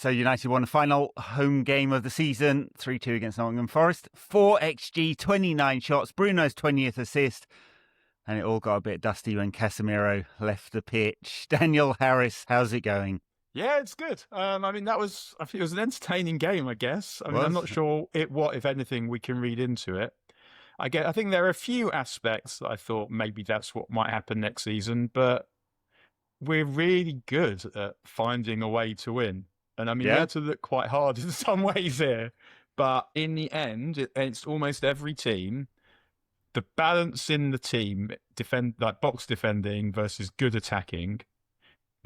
So United won the final home game of the season, 3-2 against Nottingham Forest. 4 XG, 29 shots, Bruno's 20th assist. And it all got a bit dusty when Casemiro left the pitch. Daniel Harris, how's it going? Yeah, it's good. I think it was an entertaining game, I guess. I'm not sure what, if anything, we can read into it. I think there are a few aspects that I thought maybe that's what might happen next season, but we're really good at finding a way to win. And we had to look quite hard in some ways here. But in the end, it's almost every team. The balance in the team, like box defending versus good attacking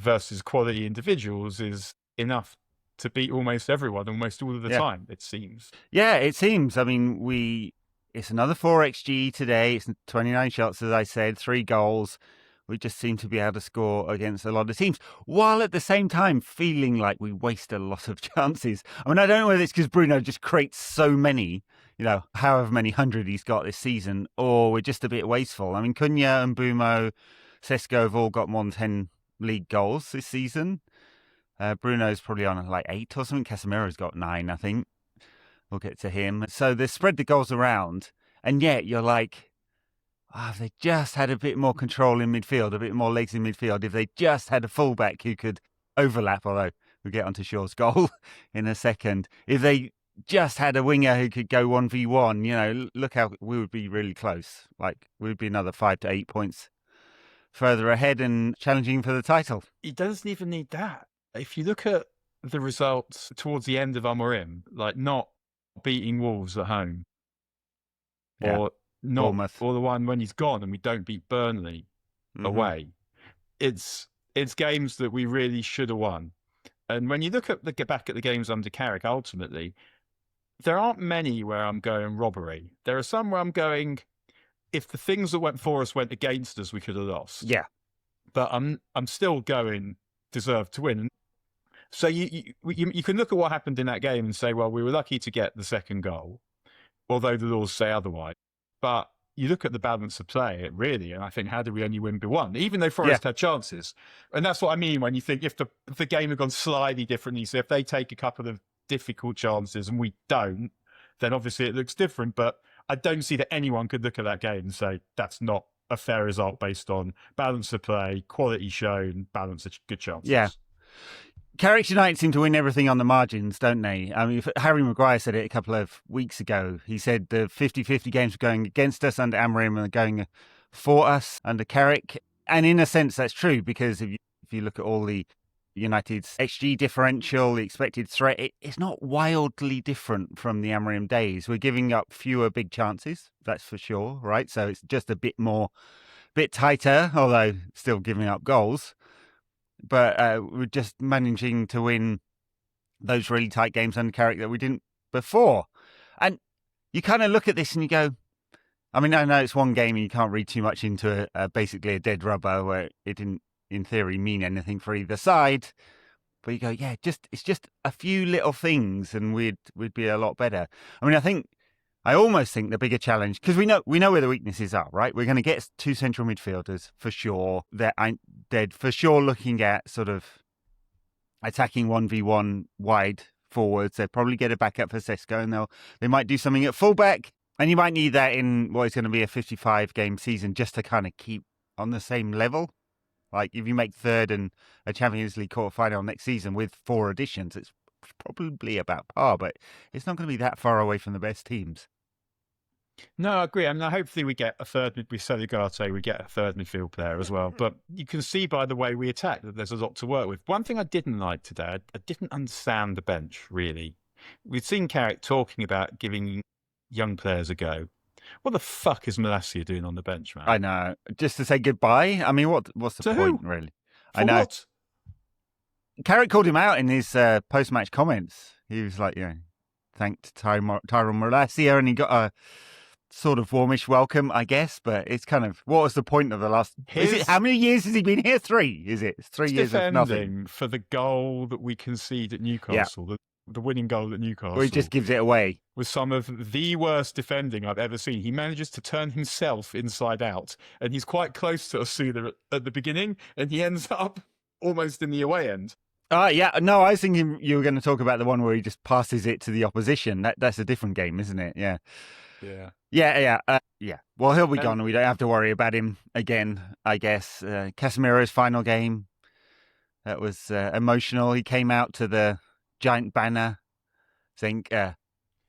versus quality individuals, is enough to beat almost everyone, almost all of the time, it seems. Yeah, it seems. It's another 4 XG today. It's 29 shots, as I said, 3 goals. We just seem to be able to score against a lot of teams, while at the same time feeling like we waste a lot of chances. I don't know whether it's because Bruno just creates so many, however many hundred he's got this season, or we're just a bit wasteful. Cunha and Mbeumo, Sesko have all got more than 10 league goals this season. Bruno's probably on like 8 or something. Casemiro's got 9, I think. We'll get to him. So they spread the goals around, and yet you're like, if they just had a bit more control in midfield, a bit more legs in midfield, if they just had a fullback who could overlap, although we'll get onto Shaw's goal in a second, if they just had a winger who could go 1v1, look how we would be really close. Like, we'd be another 5 to 8 points further ahead and challenging for the title. He doesn't even need that. If you look at the results towards the end of Amorim, like not beating Wolves at home, or not, Bournemouth, or the one when he's gone and we don't beat Burnley away, it's games that we really should have won. And when you look at back at the games under Carrick, ultimately, there aren't many where I'm going robbery. There are some where I'm going, if the things that went for us went against us, we could have lost. Yeah. But I'm still going deserve to win. So you can look at what happened in that game and say, well, we were lucky to get the second goal, although the laws say otherwise. But you look at the balance of play, really, and I think, how did we only win by 1? Even though Forest had chances. And that's what I mean when you think if the game had gone slightly differently, so if they take a couple of difficult chances and we don't, then obviously it looks different. But I don't see that anyone could look at that game and say that's not a fair result based on balance of play, quality shown, balance of good chances. Yeah. Carrick United seem to win everything on the margins, don't they? Harry Maguire said it a couple of weeks ago. He said the 50-50 games were going against us under Amorim and going for us under Carrick. And in a sense, that's true, because if you look at all the United's XG differential, the expected threat, it's not wildly different from the Amorim days. We're giving up fewer big chances, that's for sure, right? So it's just a bit tighter, although still giving up goals. But we're just managing to win those really tight games under Carrick that we didn't before. And you kind of look at this and you go, I know it's one game and you can't read too much into basically a dead rubber where it didn't, in theory, mean anything for either side. But you go, it's just a few little things and we'd be a lot better. I almost think the bigger challenge, because we know where the weaknesses are, right? We're going to get 2 central midfielders for sure. They're for sure looking at sort of attacking 1v1 wide forwards. They'll probably get a backup for Sesko, and they might do something at fullback. And you might need that in what is going to be a 55-game season just to kind of keep on the same level. Like if you make third and a Champions League quarter-final next season with 4 additions, it's probably about par, but it's not going to be that far away from the best teams. No, I agree. Hopefully we get a third with Soligate, we get a third midfield player as well. But you can see by the way we attack that there's a lot to work with. One thing I didn't like today, I didn't understand the bench, really. We've seen Carrick talking about giving young players a go. What the fuck is Malacia doing on the bench, man? I know. Just to say goodbye? What's the point, really? For what? Carrick called him out in his post-match comments. He was like, thanked Tyrone Malacia, and he got a sort of warmish welcome, I guess. But it's kind of, what was the point of the last... how many years has he been here? 3, is it? It's 3 years of nothing. For the goal that we concede at Newcastle, the winning goal at Newcastle. Where he just gives it away. With some of the worst defending I've ever seen. He manages to turn himself inside out, and he's quite close to Osuna at the beginning, and he ends up almost in the away end. Yeah, no, I was thinking you were going to talk about the one where he just passes it to the opposition. That's a different game, isn't it? Yeah. Yeah. Yeah. Well, he'll be gone, and we don't have to worry about him again, I guess. Casemiro's final game, that was emotional. He came out to the giant banner saying,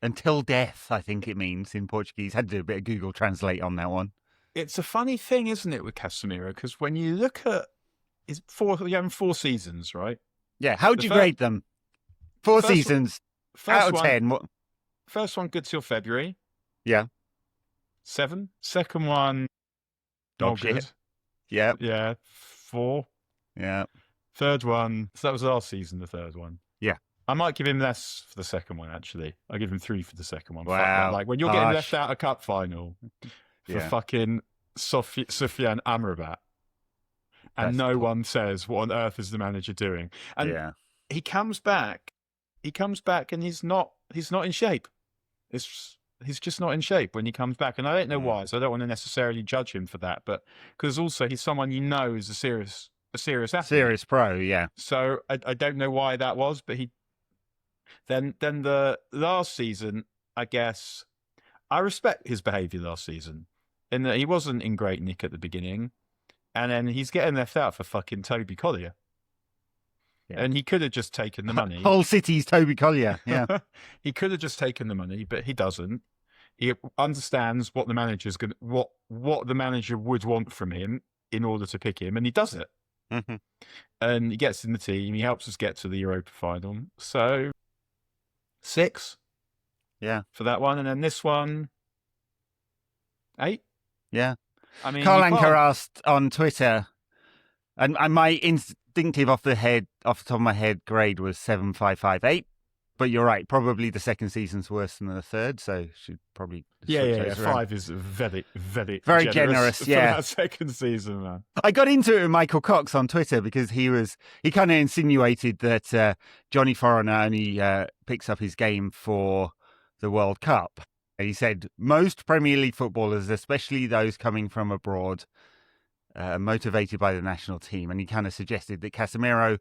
until death, I think it means in Portuguese. Had to do a bit of Google Translate on that one. It's a funny thing, isn't it, with Casemiro? Because when you look at his 4 seasons, right? Yeah, how'd you grade them? 4 seasons out of 10. What? First one, good till February. Yeah. 7. Second one, dog shit. Good. Yeah. Yeah. 4. Yeah. Third one, so that was last season, the third one. Yeah. I might give him less for the second one, actually. I'll give him 3 for the second one. Wow. Like, when you're getting left out a cup final for fucking Sufyan Amrabat, and no one says, what on earth is the manager doing? And he comes back, and he's not in shape. He's just not in shape when he comes back. And I don't know why, so I don't want to necessarily judge him for that. But because also he's someone you know is a serious athlete. Serious pro, yeah. So I don't know why that was, but then the last season, I guess, I respect his behaviour last season in that he wasn't in great nick at the beginning. And then he's getting left out for fucking Toby Collier. Yeah. And he could have just taken the money. Whole city's Toby Collier, yeah. He could have just taken the money, but he doesn't. He understands what the manager's going what the manager would want from him in order to pick him, and he does it. Mm-hmm. And he gets in the team. He helps us get to the Europa final. So 6, for that one, and then this one 8. Yeah. I mean, Carl Anker asked on Twitter, and my instinctive off the top of my head grade was 7.558. But you're right, probably the second season's worse than the third, so should probably 5 is very, very, very generous for that second season, man. I got into it with Michael Cox on Twitter because he kind of insinuated that Johnny Foreigner only picks up his game for the World Cup. He said most Premier League footballers, especially those coming from abroad, are motivated by the national team. And he kind of suggested that Casemiro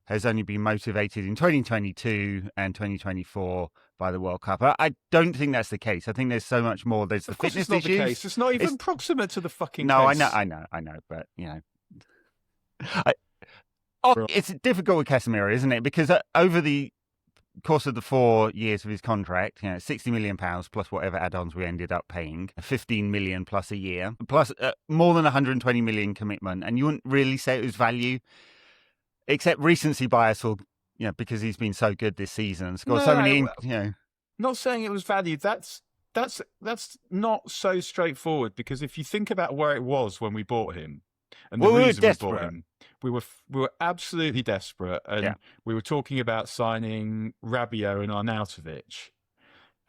has only been motivated in 2022 and 2024 by the World Cup. I don't think that's the case. I think there's so much more. There's the fitness issues. The case. It's not even proximate to the fucking no, case. I know. But, you know. It's difficult with Casemiro, isn't it? Because over the course of the 4 years of his contract, you know, £60 million plus whatever add-ons we ended up paying, 15 million plus a year, plus more than 120 million commitment, and you wouldn't really say it was value, except recency bias, or because he's been so good this season and scored so many. Not saying it was value. That's not so straightforward, because if you think about where it was when we bought him, and the reason we bought him, we were absolutely desperate, and we were talking about signing Rabiot and Arnautovic,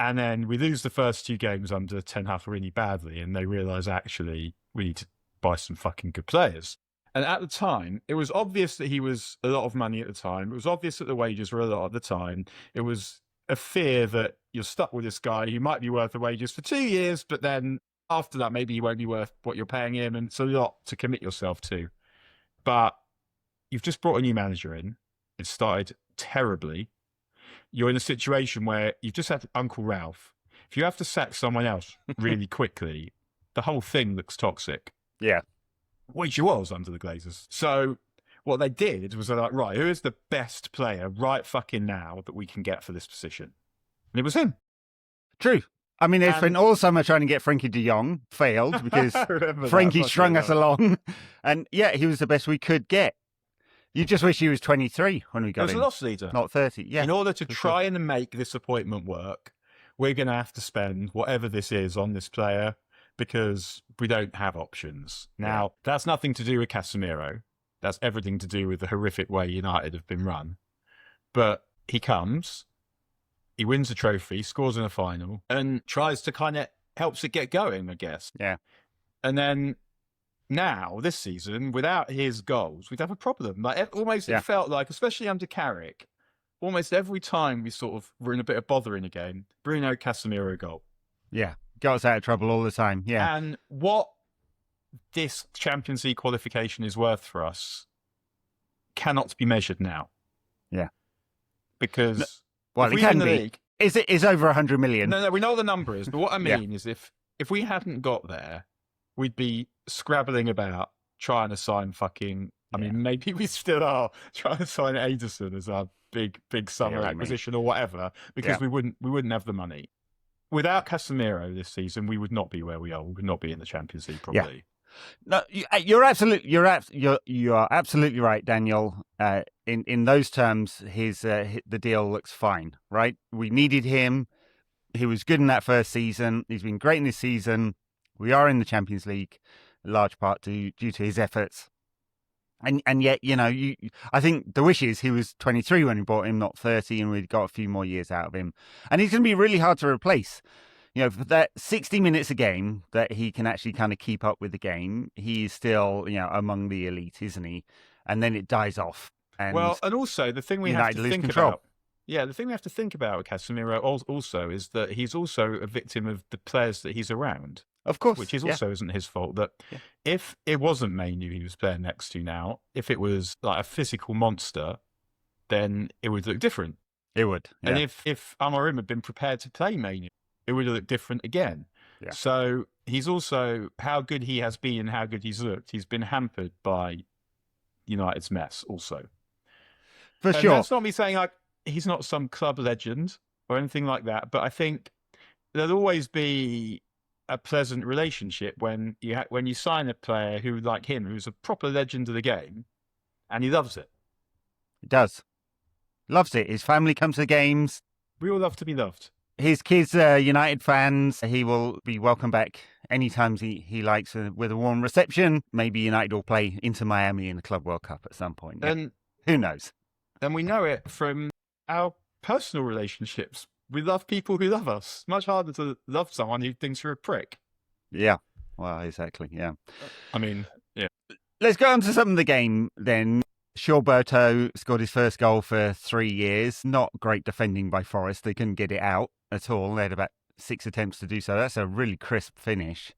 and then we lose the first 2 games under Ten Hag really badly, and they realise actually we need to buy some fucking good players. And at the time, it was obvious that he was a lot of money at the time. It was obvious that the wages were a lot at the time. It was a fear that you're stuck with this guy who might be worth the wages for 2 years, but then after that, maybe he won't be worth what you're paying him, and it's a lot to commit yourself to. But you've just brought a new manager in. It started terribly. You're in a situation where you've just had Uncle Ralph. If you have to sack someone else really quickly, the whole thing looks toxic. Yeah. Which it was under the Glazers. So what they did was they're like, right, who is the best player right fucking now that we can get for this position? And it was him. True. I mean, they spent all summer trying to get Frankie de Jong, failed because Frankie strung us along. And he was the best we could get. You just wish he was 23 when we got him. He was a loss leader. Not 30, yeah. In order to try and make this appointment work, we're going to have to spend whatever this is on this player, because we don't have options. Now, that's nothing to do with Casemiro. That's everything to do with the horrific way United have been run. But he comes, he wins a trophy, scores in a final, and tries to kind of helps it get going, I guess. Yeah. And then now, this season, without his goals, we'd have a problem. Like it felt like, especially under Carrick, almost every time we sort of were in a bit of bother in a game, Bruno Casemiro goal. Yeah. Got us out of trouble all the time, yeah. And what this Champions League qualification is worth for us cannot be measured now. Yeah. Because well, if it we can win the be. league, Is over 100 million. No, we know what the number is. But what I Yeah. mean is if we hadn't got there, we'd be scrabbling about trying to sign fucking. I mean, maybe we still are trying to sign Ederson as our big summer Deary me. acquisition or whatever, because we wouldn't have the money. Without Casemiro this season, we would not be where we are. We would not be in the Champions League probably. No, you're absolutely right, Daniel. In those terms, the deal looks fine, right? We needed him. He was good in that first season. He's been great in this season. We are in the Champions League, in large part due to his efforts. And yet, I think the wish is he was 23 when we bought him, not 30, and we'd got a few more years out of him. And he's going to be really hard to replace. For that 60 minutes a game that he can actually kind of keep up with the game, he's still, among the elite, isn't he? And then it dies off. And also the thing we have to think about. Yeah, the thing we have to think about with Casemiro also is that he's also a victim of the players that he's around. Of course. Which is also isn't his fault. That if it wasn't Mainu he was playing next to now, if it was like a physical monster, then it would look different. It would. Yeah. And if Amorim had been prepared to play Mainu, it would look different again. Yeah. So he's also, how good he has been and how good he's looked, he's been hampered by United's mess also. For sure. That's not me saying like he's not some club legend or anything like that, but I think there'll always be a pleasant relationship when you sign a player who, like him, who's a proper legend of the game, and he loves it. He does. Loves it. His family comes to the games. We all love to be loved. His kids are United fans. He will be welcome back anytime he likes with a warm reception. Maybe United will play Inter Miami in the Club World Cup at some point. And who knows? And we know it from our personal relationships. We love people who love us. Much harder to love someone who thinks you're a prick. Yeah. Well, exactly. Yeah. I mean, yeah. Let's go on to some of the game then. Shawberto scored his first goal for 3 years. Not great defending by Forest. They couldn't get it out at all. They had about 6 attempts to do so. That's a really crisp finish.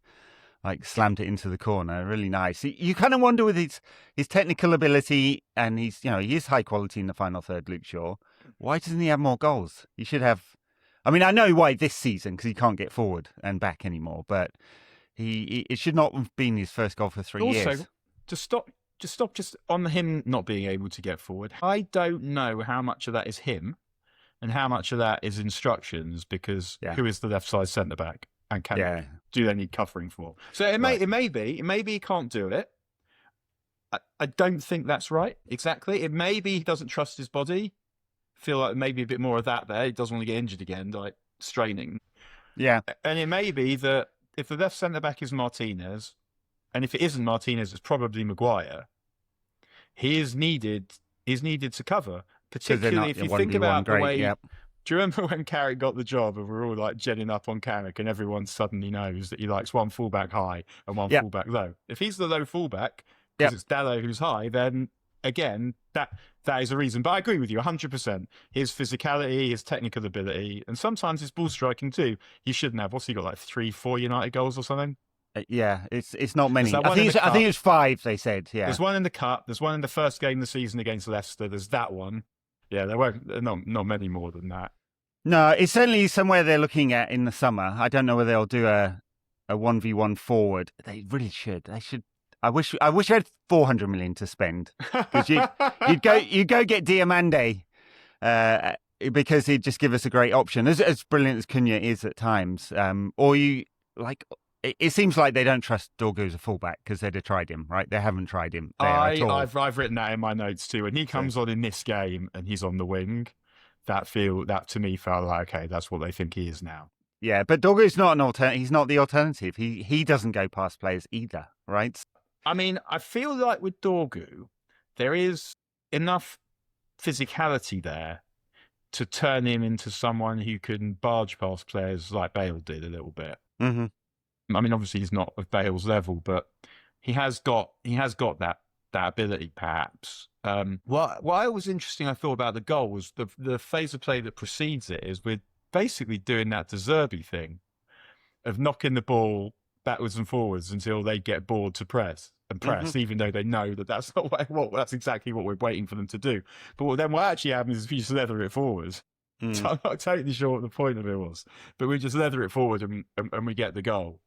Like slammed it into the corner. Really nice. You kind of wonder with his technical ability, and he is high quality in the final third, Luke Shaw. Why doesn't he have more goals? He should have. I mean, I know why this season, because he can't get forward and back anymore, but it should not have been his first goal for 3 years. Also, to stop on him not being able to get forward. I don't know how much of that is him and how much of that is instructions, because who is the left side centre back and do they need covering for? So it may be he can't do it. I don't think that's right exactly. It may be he doesn't trust his body. Feel like maybe a bit more of that there. He doesn't want to get injured again, like straining. Yeah. And it may be that if the left centre back is Martinez, and if it isn't Martinez, it's probably Maguire. He is needed. He's needed to cover, particularly if you think about the way. Yep. Do you remember when Carrick got the job and we're all like jetting up on Carrick, and everyone suddenly knows that he likes one fullback high and one fullback low? If he's the low fullback because it's Dalot who's high, then again that is a reason. But I agree with you 100%. His physicality, his technical ability, and sometimes his ball striking too. He shouldn't have. What's he got, like 3-4 United goals or something? Yeah, it's not many. I think it was 5. They said. Yeah, there's one in the cup. There's one in the first game of the season against Leicester. There's that one. Yeah, there weren't not many more than that. No, it's certainly somewhere they're looking at in the summer. I don't know whether they'll do a 1v1 forward. They really should. They should. I wish I had 400 million to spend, because you'd go get Diamande, because he'd just give us a great option, as brilliant as Cunha is at times. Or you like. It seems like they don't trust Dorgu as a fullback because they'd have tried him, right? They haven't tried him there at all. I've written that in my notes too. And he comes on in this game and he's on the wing. That to me felt like, okay, that's what they think he is now. Yeah, but Dorgu's not an alternative. He's not the alternative. He doesn't go past players either, right? I mean, I feel like with Dorgu, there is enough physicality there to turn him into someone who can barge past players like Bale did a little bit. Mm-hmm. I mean, obviously he's not of Bale's level, but he has got that ability, perhaps. What was interesting, I thought, about the goal was the phase of play that precedes it is we're basically doing that De Zerbi thing of knocking the ball backwards and forwards until they get bored to press. and press, even though they know that that's not that's exactly what we're waiting for them to do. But then what actually happens is if you just leather it forward. So I'm not totally sure what the point of it was, but we just leather it forward and we get the goal.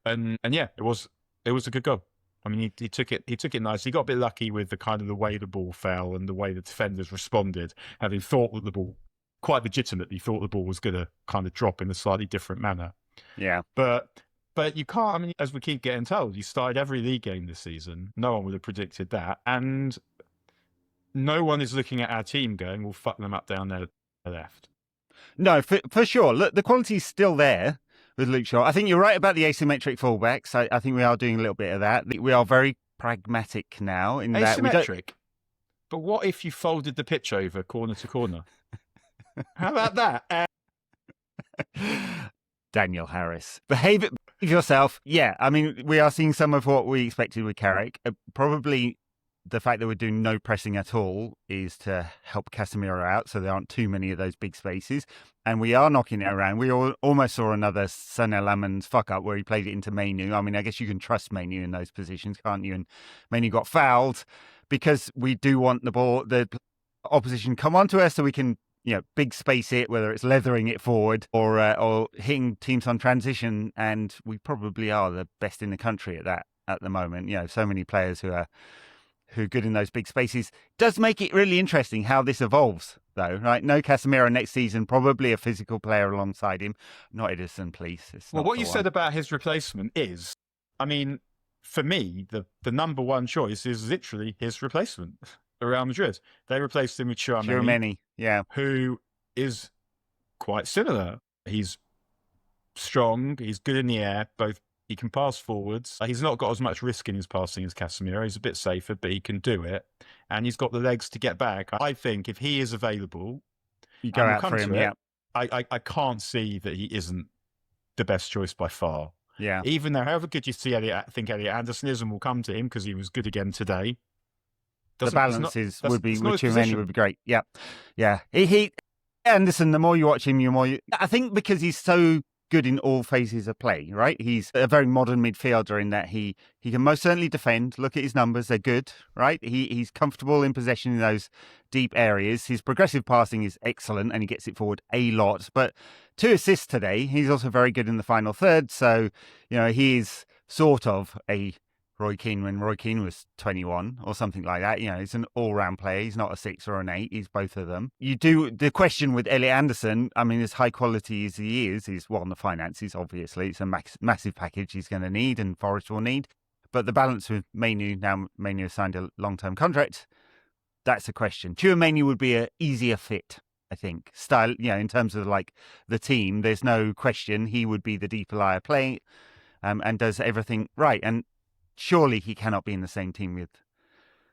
And yeah, it was a good goal. I mean, he took it nice. He got a bit lucky with the way the ball fell and the way the defenders responded, having thought that the ball, quite legitimately thought the ball was going to kind of drop in a slightly different manner. Yeah. But you can't, I mean, as we keep getting told, you started every league game this season. No one would have predicted that. And no one is looking at our team going, we'll fuck them up down their left. No, for sure. Look, the quality's still there with Luke Shaw. I think you're right about the asymmetric fullbacks. I think we are doing a little bit of that. We are very pragmatic now in that we don't... Asymmetric? But what if you folded the pitch over corner to corner? How about that? Daniel Harris. Behave yourself. Yeah, I mean, we are seeing some of what we expected with Carrick. Probably the fact that we're doing no pressing at all is to help Casemiro out, so there aren't too many of those big spaces. And we are knocking it around. We almost saw another Son Lamans fuck up where he played it into Mainu. I mean, I guess you can trust Mainu in those positions, can't you? And Mainu got fouled because we do want the opposition come onto us so we can, big space it, whether it's leathering it forward or hitting teams on transition. And we probably are the best in the country at that at the moment. So many players who are good in those big spaces. Does make it really interesting how this evolves, though, right? No Casemiro next season, probably a physical player alongside him. Not Edison, please. Well, what you said about his replacement is, I mean, for me, the number one choice is literally his replacement around Madrid. They replaced him with Tchouaméni, yeah, who is quite similar. He's strong, he's good in the air, he can pass forwards. He's not got as much risk in his passing as Casemiro. He's a bit safer, but he can do it. And he's got the legs to get back. I think if he is available, you go out for him, yeah. I can't see that he isn't the best choice by far. Yeah. Even though, however good you see Elliot Anderson is, and we'll come to him because he was good again today. The balances would be, with Tchouaméni would be great. Yeah. Yeah. Anderson, the more you watch him, I think because he's so good in all phases of play, right? He's a very modern midfielder in that he can most certainly defend. Look at his numbers, they're good, right? He's comfortable in possession in those deep areas. His progressive passing is excellent and he gets it forward a lot. But 2 assists today, he's also very good in the final third. So, he is sort of a Roy Keane when Roy Keane was 21 or something like that. He's an all-round player. He's not a 6 or an 8. He's both of them. The question with Elliot Anderson, I mean, as high quality as he is on the finances, obviously. It's a massive package he's going to need and Forest will need. But the balance with Mainu, now Mainu has signed a long-term contract, that's a question. Tchouaméni would be an easier fit, I think. Style, in terms of like the team, there's no question he would be the deeper liar playing and does everything right. And surely he cannot be in the same team with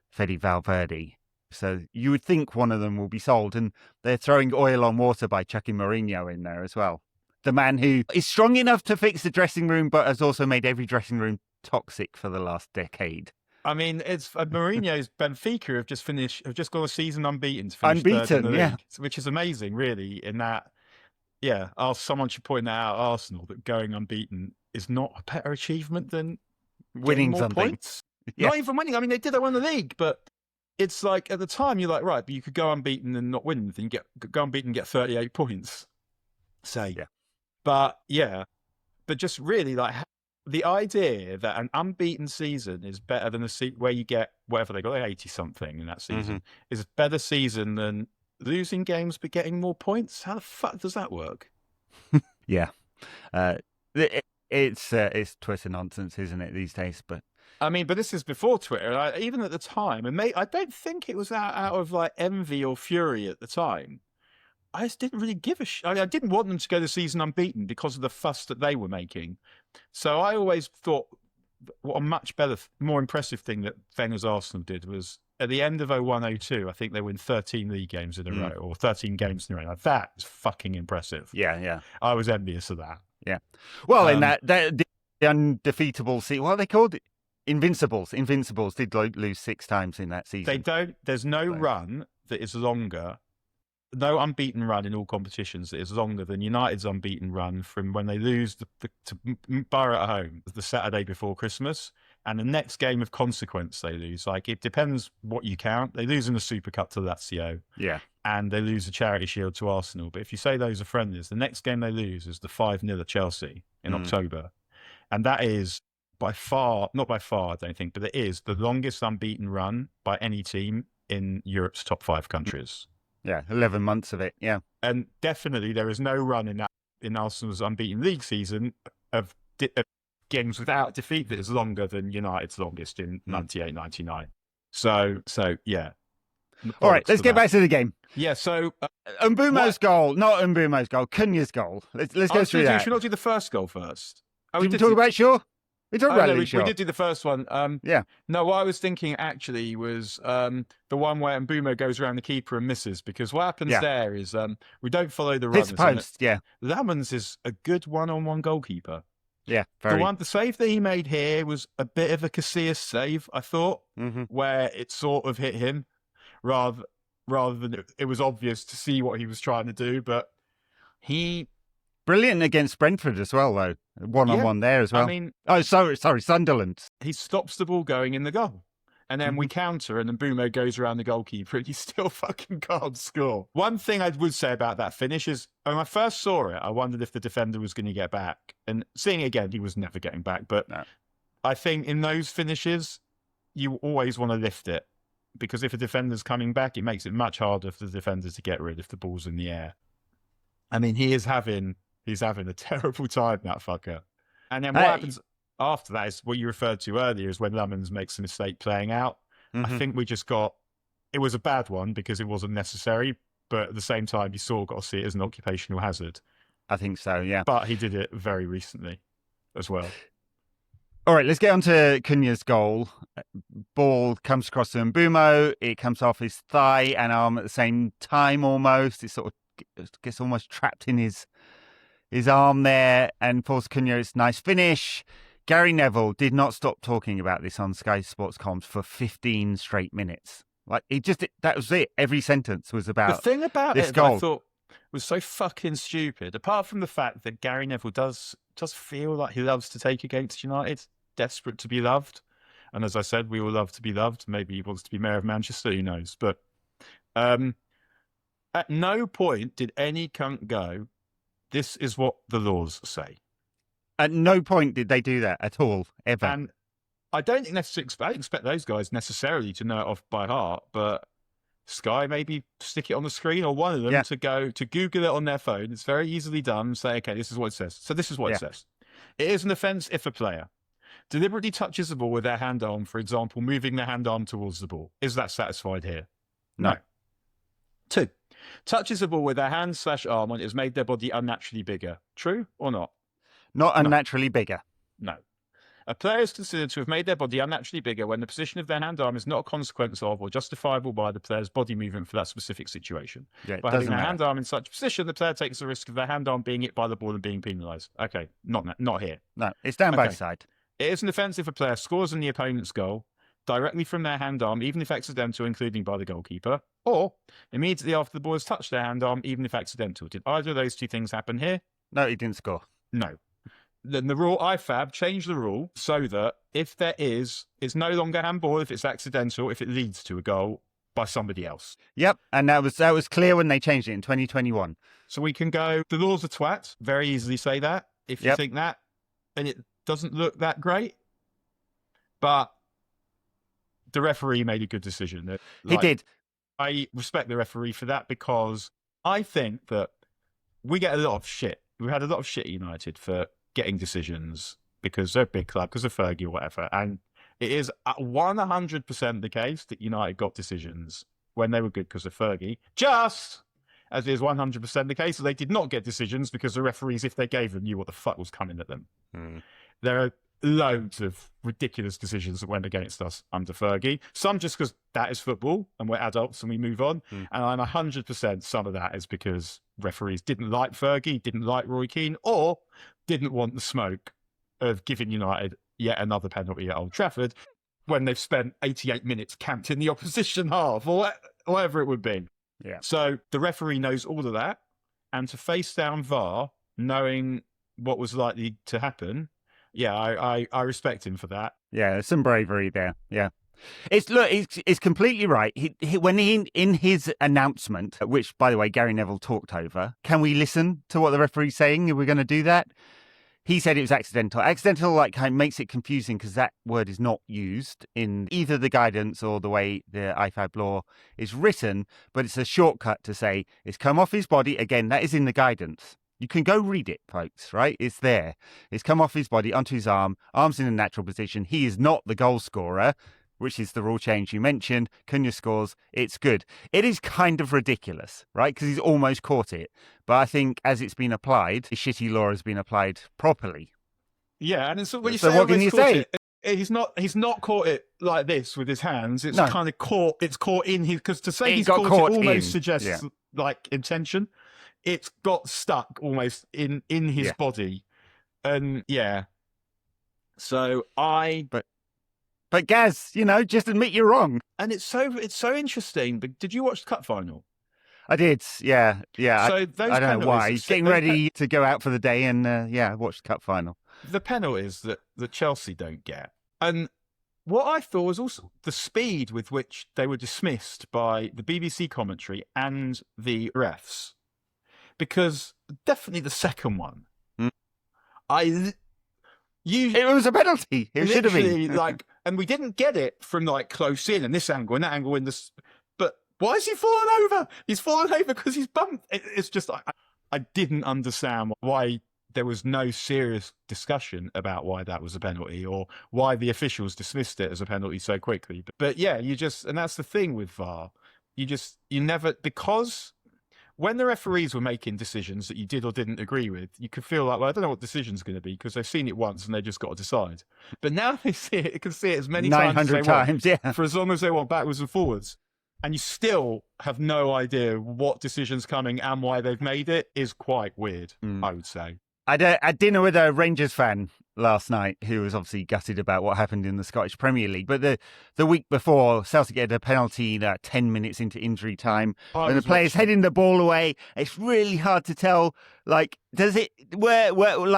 Fede Valverde. So you would think one of them will be sold, and they're throwing oil on water by chucking Mourinho in there as well. The man who is strong enough to fix the dressing room, but has also made every dressing room toxic for the last decade. I mean, it's Mourinho's Benfica have just got a season unbeaten to finish third in the league, which is amazing, really. In that, someone should point that out. Arsenal, that going unbeaten is not a better achievement than winning more something. Points. Yeah. Not even winning. I mean, they won the league, but it's like at the time you're like, right, but you could go unbeaten and not win anything. Go unbeaten and get 38 points. Say, but just really like the idea that an unbeaten season is better than a season where you get whatever they got, like 80 something in that season, is a better season than losing games but getting more points. How the fuck does that work? Yeah. It's Twitter nonsense, isn't it, these days? But I mean, but this is before Twitter. Even at the time, and I don't think it was out of like envy or fury at the time. I just didn't really give a shit. I didn't want them to go the season unbeaten because of the fuss that they were making. So I always thought what a much better, more impressive thing that Wenger's Arsenal did was at the end of 01-02, I think they win 13 league games in a row, or 13 games in a row. Now, that is fucking impressive. Yeah. I was envious of that. Yeah. Well, in that the undefeatable season, what are they called? Invincibles. Invincibles did lose 6 times in that season. They don't. There's no run that is longer. No unbeaten run in all competitions that is longer than United's unbeaten run from when they lose to Borough at home the Saturday before Christmas, And the next game of consequence they lose, like it depends what you count. They lose in the Super Cup to Lazio. Yeah. And they lose the Charity Shield to Arsenal. But if you say those are friendlies, the next game they lose is the 5-0 at Chelsea in October. And that is by far, not by far, I don't think, but it is the longest unbeaten run by any team in Europe's top 5 countries. Yeah, 11 months of it, yeah. And definitely there is no run in Arsenal's unbeaten league season of games without defeat that is longer than United's longest in 98-99. So yeah. All right, let's get back to the game. Yeah, so Mbeumo's goal, not Mbeumo's goal, Cunha's goal. Let's go through that. Should we not do the first goal first? Did we talk about Shaw? We talked about we did do the first one. Yeah. No, what I was thinking actually was the one where Mbeumo goes around the keeper and misses, because what happens there is we don't follow the runners. Hits post, yeah. Lamans is a good one-on-one goalkeeper. Yeah, very. The save that he made here was a bit of a Casillas save, I thought, where it sort of hit him rather than it was obvious to see what he was trying to do, but he... Brilliant against Brentford as well, though. One-on-one there as well. I mean... Oh, sorry, Sunderland. He stops the ball going in the goal. And then we counter, and then Mbeumo goes around the goalkeeper, and he still fucking can't score. One thing I would say about that finish is, when I first saw it, I wondered if the defender was going to get back. And seeing it again, he was never getting back. But no. I think in those finishes, you always want to lift it. Because if a defender's coming back, it makes it much harder for the defender to get rid if the ball's in the air. I mean, he's having a terrible time, that fucker. And then what happens after that is what you referred to earlier, is when Lamans makes a mistake playing out. I think it was a bad one because it wasn't necessary, but at the same time, you sort of got to see it as an occupational hazard. I think so, yeah. But he did it very recently as well. All right, let's get on to Cunha's goal. Ball comes across to Mbeumo. It comes off his thigh and arm at the same time almost. It sort of gets almost trapped in his arm there and falls Cunha. It's a nice finish. Gary Neville did not stop talking about this on Sky Sports Comms for 15 straight minutes. Like, that was it. Every sentence was about the thing about this it goal. That I thought was so fucking stupid, apart from the fact that Gary Neville does feel like he loves to take against United, desperate to be loved. And as I said, we all love to be loved. Maybe he wants to be mayor of Manchester, who knows? But at no point did any cunt go, this is what the laws say. At no point did they do that at all, ever. And I don't expect those guys necessarily to know it off by heart, but Sky maybe stick it on the screen, or one of them to Google it on their phone. It's very easily done. Say, okay, this is what it says. So this is what it says. It is an offence if a player deliberately touches the ball with their hand arm, for example, moving their hand arm towards the ball. Is that satisfied here? No. 2, touches the ball with their hand/arm when it has made their body unnaturally bigger. True or not? Not unnaturally bigger. No. A player is considered to have made their body unnaturally bigger when the position of their hand arm is not a consequence of or justifiable by the player's body movement for that specific situation. Yeah, by having their hand arm in such a position, the player takes the risk of their hand arm being hit by the ball and being penalised. Okay, not here. No, it's down by side. It is an offence if a player scores in the opponent's goal directly from their hand arm, even if accidental, including by the goalkeeper, or immediately after the ball has touched their hand arm, even if accidental. Did either of those two things happen here? No, he didn't score. No. Then the rule, IFAB changed the rule so that if there is, it's no longer handball if it's accidental, if it leads to a goal by somebody else. Yep, and that was clear when they changed it in 2021. So we can go, the law's a twat, very easily say that, if you think that, and it doesn't look that great, but the referee made a good decision. He did. I respect the referee for that, because I think that we get a lot of shit. We had a lot of shit at United for getting decisions because they're a big club, because of Fergie or whatever. And it is at 100% the case that United got decisions when they were good because of Fergie, just as it is 100% the case that they did not get decisions because the referees, if they gave them, knew what the fuck was coming at them. There are loads of ridiculous decisions that went against us under Fergie. Some just because that is football and we're adults and we move on. And I'm 100% some of that is because referees didn't like Fergie, didn't like Roy Keane, or didn't want the smoke of giving United yet another penalty at Old Trafford when they've spent 88 minutes camped in the opposition half, or whatever it would be. Yeah. So the referee knows all of that, and to face down VAR, knowing what was likely to happen, I respect him for that. Yeah, there's some bravery there. Yeah. It's completely right. When in his announcement, which, by the way, Gary Neville talked over, can we listen to what the referee's saying? Are we going to do that? He said it was accidental. Accidental kind of makes it confusing because that word is not used in either the guidance or the way the IFAB law is written, but it's a shortcut to say it's come off his body. Again, that is in the guidance. You can go read it, folks, right? It's there. It's come off his body onto his arms in a natural position. He is not the goal scorer, which is the rule change you mentioned. Cunha scores, it's good. It is kind of ridiculous, right? Because he's almost caught it. But I think as it's been applied, the shitty law has been applied properly. Yeah, and it's, when you so say what can you say? He's not caught it like this with his hands. It's kind of caught. It's caught in his, because to say he's caught it almost suggests like intention. It's got stuck almost in his body, and So But Gaz, just admit you're wrong. And it's so interesting. But did you watch the cup final? I did, yeah. So I don't know why. He's getting ready to go out for the day and, watch the cup final. The penalties that Chelsea don't get. And what I thought was also the speed with which they were dismissed by the BBC commentary and the refs. Because definitely the second one. It was a penalty. It should have been. And we didn't get it from close in and this angle and that angle in this. But why is he falling over? He's falling over because he's bumped. It's just I didn't understand why there was no serious discussion about why that was a penalty or why the officials dismissed it as a penalty so quickly. But yeah, and that's the thing with VAR. You never, because when the referees were making decisions that you did or didn't agree with, you could feel like, well, I don't know what the decision's going to be because they've seen it once and they just got to decide. But now they can see it as many times as they want, for as long as they want, backwards and forwards. And you still have no idea what decision's coming and why they've made it is quite weird, I would say. I had dinner with a Rangers fan last night who was obviously gutted about what happened in the Scottish Premier League. But the week before, Celtic had a penalty 10 minutes into injury time. And the player's heading the ball away. It's really hard to tell. Does it where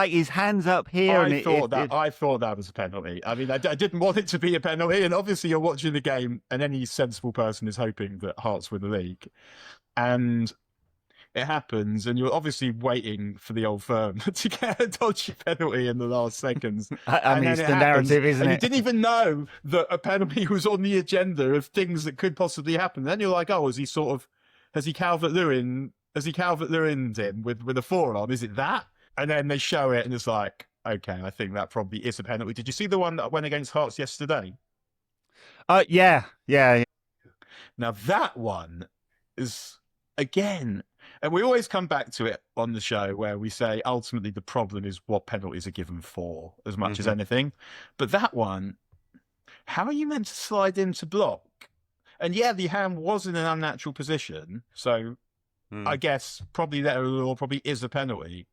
his hands up here? I thought that was a penalty. I mean, I didn't want it to be a penalty. And obviously, you're watching the game, and any sensible person is hoping that Hearts win the league. And it happens, and you're obviously waiting for the old firm to get a dodgy penalty in the last seconds. I mean, it's the narrative, isn't it? You didn't even know that a penalty was on the agenda of things that could possibly happen. Then you're like, oh, has he Calvert-Lewin'd him with a forearm? Is it that? And then they show it, and it's like, okay, I think that probably is a penalty. Did you see the one that went against Hearts yesterday? Yeah. Now that one is, again, and we always come back to it on the show where we say ultimately the problem is what penalties are given for as much as anything. But that one, how are you meant to slide in to block? And yeah, the hand was in an unnatural position. So I guess probably is a penalty.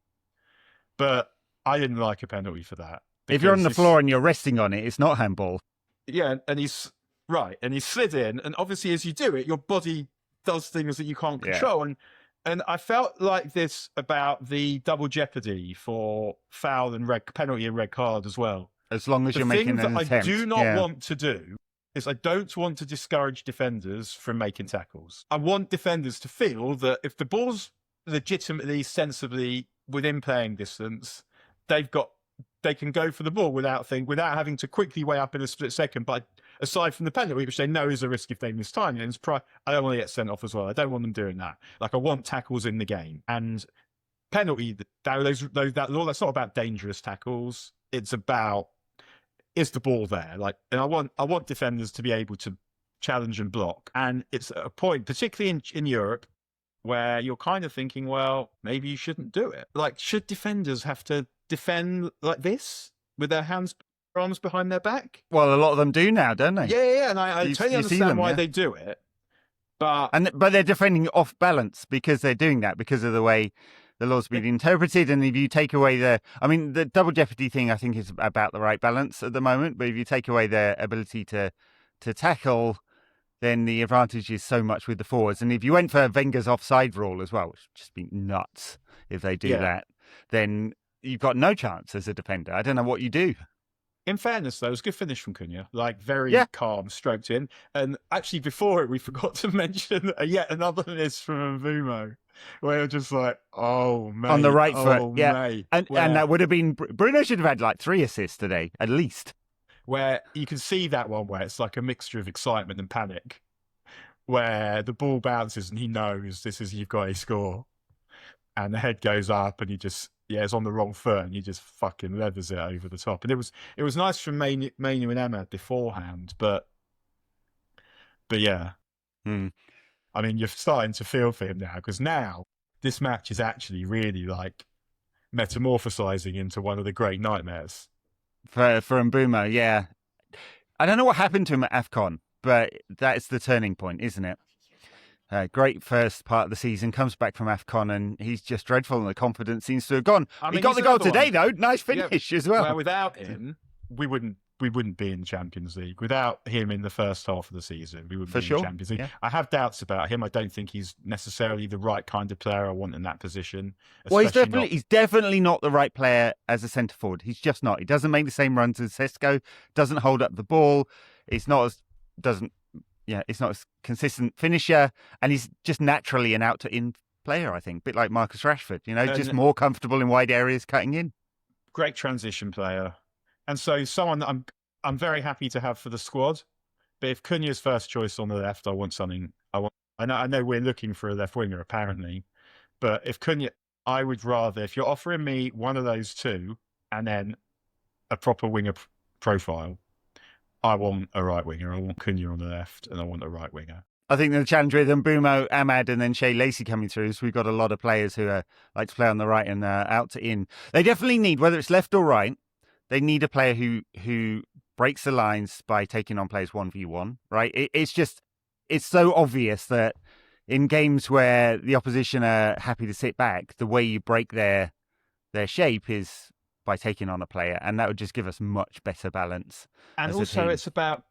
But I didn't like a penalty for that. If you're on the floor and you're resting on it, it's not handball. Yeah, and he's right. And he slid in. And obviously as you do it, your body does things that you can't control. And I felt like this about the double jeopardy for foul and penalty and red card as well. As long as you're making an attempt. The thing that I do not want to do is I don't want to discourage defenders from making tackles. I want defenders to feel that if the ball's legitimately, sensibly within playing distance, they can go for the ball without having to quickly weigh up in a split second. But aside from the penalty, which they know is a risk if they miss time, I don't want to get sent off as well. I don't want them doing that. I want tackles in the game. And penalty, that law, that's not about dangerous tackles. It's about, is the ball there? And I want defenders to be able to challenge and block. And it's a point, particularly in Europe, where you're kind of thinking, well, maybe you shouldn't do it. Should defenders have to defend like this with their arms behind their back? Well, a lot of them do now, don't they? Yeah, and I totally understand why they do it. But they're defending off balance because they're doing that because of the way the law's been interpreted. And if you take away the double jeopardy thing, I think is about the right balance at the moment. But if you take away their ability to tackle, then the advantage is so much with the forwards. And if you went for Wenger's offside rule as well, which would just be nuts if they do that, then you've got no chance as a defender. I don't know what you do. In fairness, though, it was a good finish from Cunha. Like, very calm, stroked in. And actually, before it, we forgot to mention yet another miss from Mbeumo, where you're just like, oh, mate. On the right foot, Mate. And that would have been... Bruno should have had like 3 assists today, at least. Where you can see that one where it's like a mixture of excitement and panic, where the ball bounces and he knows this is you've got a score. And the head goes up and he just... it's on the wrong foot and he just fucking leathers it over the top. And it was nice from Manu and Emma beforehand, but yeah. I mean, you're starting to feel for him now, because now this match is actually really like metamorphosizing into one of the great nightmares. For Mbeumo, yeah. I don't know what happened to him at AFCON, but that's the turning point, isn't it? Great first part of the season, comes back from AFCON and he's just dreadful and the confidence seems to have gone. He got the goal today though, nice finish as well. Well, without him, we wouldn't be in the Champions League. Without him in the first half of the season, we wouldn't be in the Champions League. Yeah. I have doubts about him. I don't think he's necessarily the right kind of player I want in that position. Well, he's definitely not the right player as a centre forward. He's just not. He doesn't make the same runs as Sesko, doesn't hold up the ball. It's not as consistent finisher, and he's just naturally an out-to-in player, I think. A bit like Marcus Rashford, just more comfortable in wide areas cutting in. Great transition player. And so someone that I'm very happy to have for the squad. But if Cunha's first choice on the left, I know we're looking for a left winger apparently, but if Cunha, I would rather, if you're offering me one of those two and then a proper winger profile, I want a right winger. I want Cunha on the left and I want a right winger. I think the challenge with Mbeumo, Ahmad and then Shea Lacey coming through is we've got a lot of players who like to play on the right and out to in. They definitely need, whether it's left or right, they need a player who breaks the lines by taking on players 1v1, right? It's so obvious that in games where the opposition are happy to sit back, the way you break their shape is by taking on a player, and that would just give us much better balance. And also it's about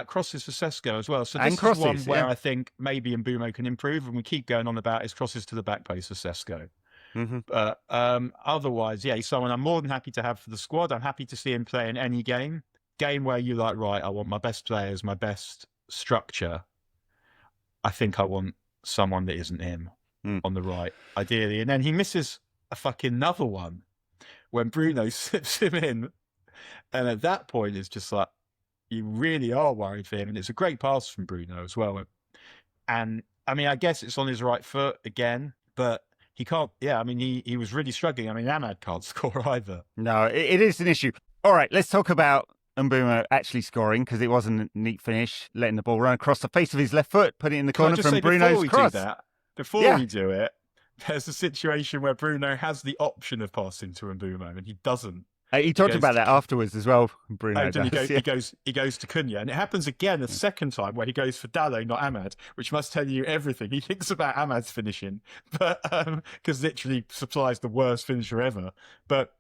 crosses for Sesko as well. So this is one where I think maybe Mbeumo can improve, and we keep going on about his crosses to the back post for Sesko. But otherwise, he's someone I'm more than happy to have for the squad. I'm happy to see him play in any game where you're like, right, I want my best players, my best structure. I think I want someone that isn't him on the right, ideally. And then he misses a fucking another one when Bruno slips him in. And at that point, it's just like, you really are worried for him. And it's a great pass from Bruno as well. And I mean, I guess it's on his right foot again, but he can't. Yeah, I mean, he was really struggling. I mean, Ahmad can't score either. No, it is an issue. All right, let's talk about Mbeumo actually scoring, because it wasn't a neat finish, letting the ball run across the face of his left foot, put it in the corner from Bruno's cross. Before we do it, there's a situation where Bruno has the option of passing to Mbeumo and he doesn't. He talked about that afterwards as well, Bruno. He goes to Cunha, and it happens again a second time where he goes for Dallo, not Ahmad, which must tell you everything. He thinks about Ahmad's finishing, but because literally supplies the worst finisher ever. But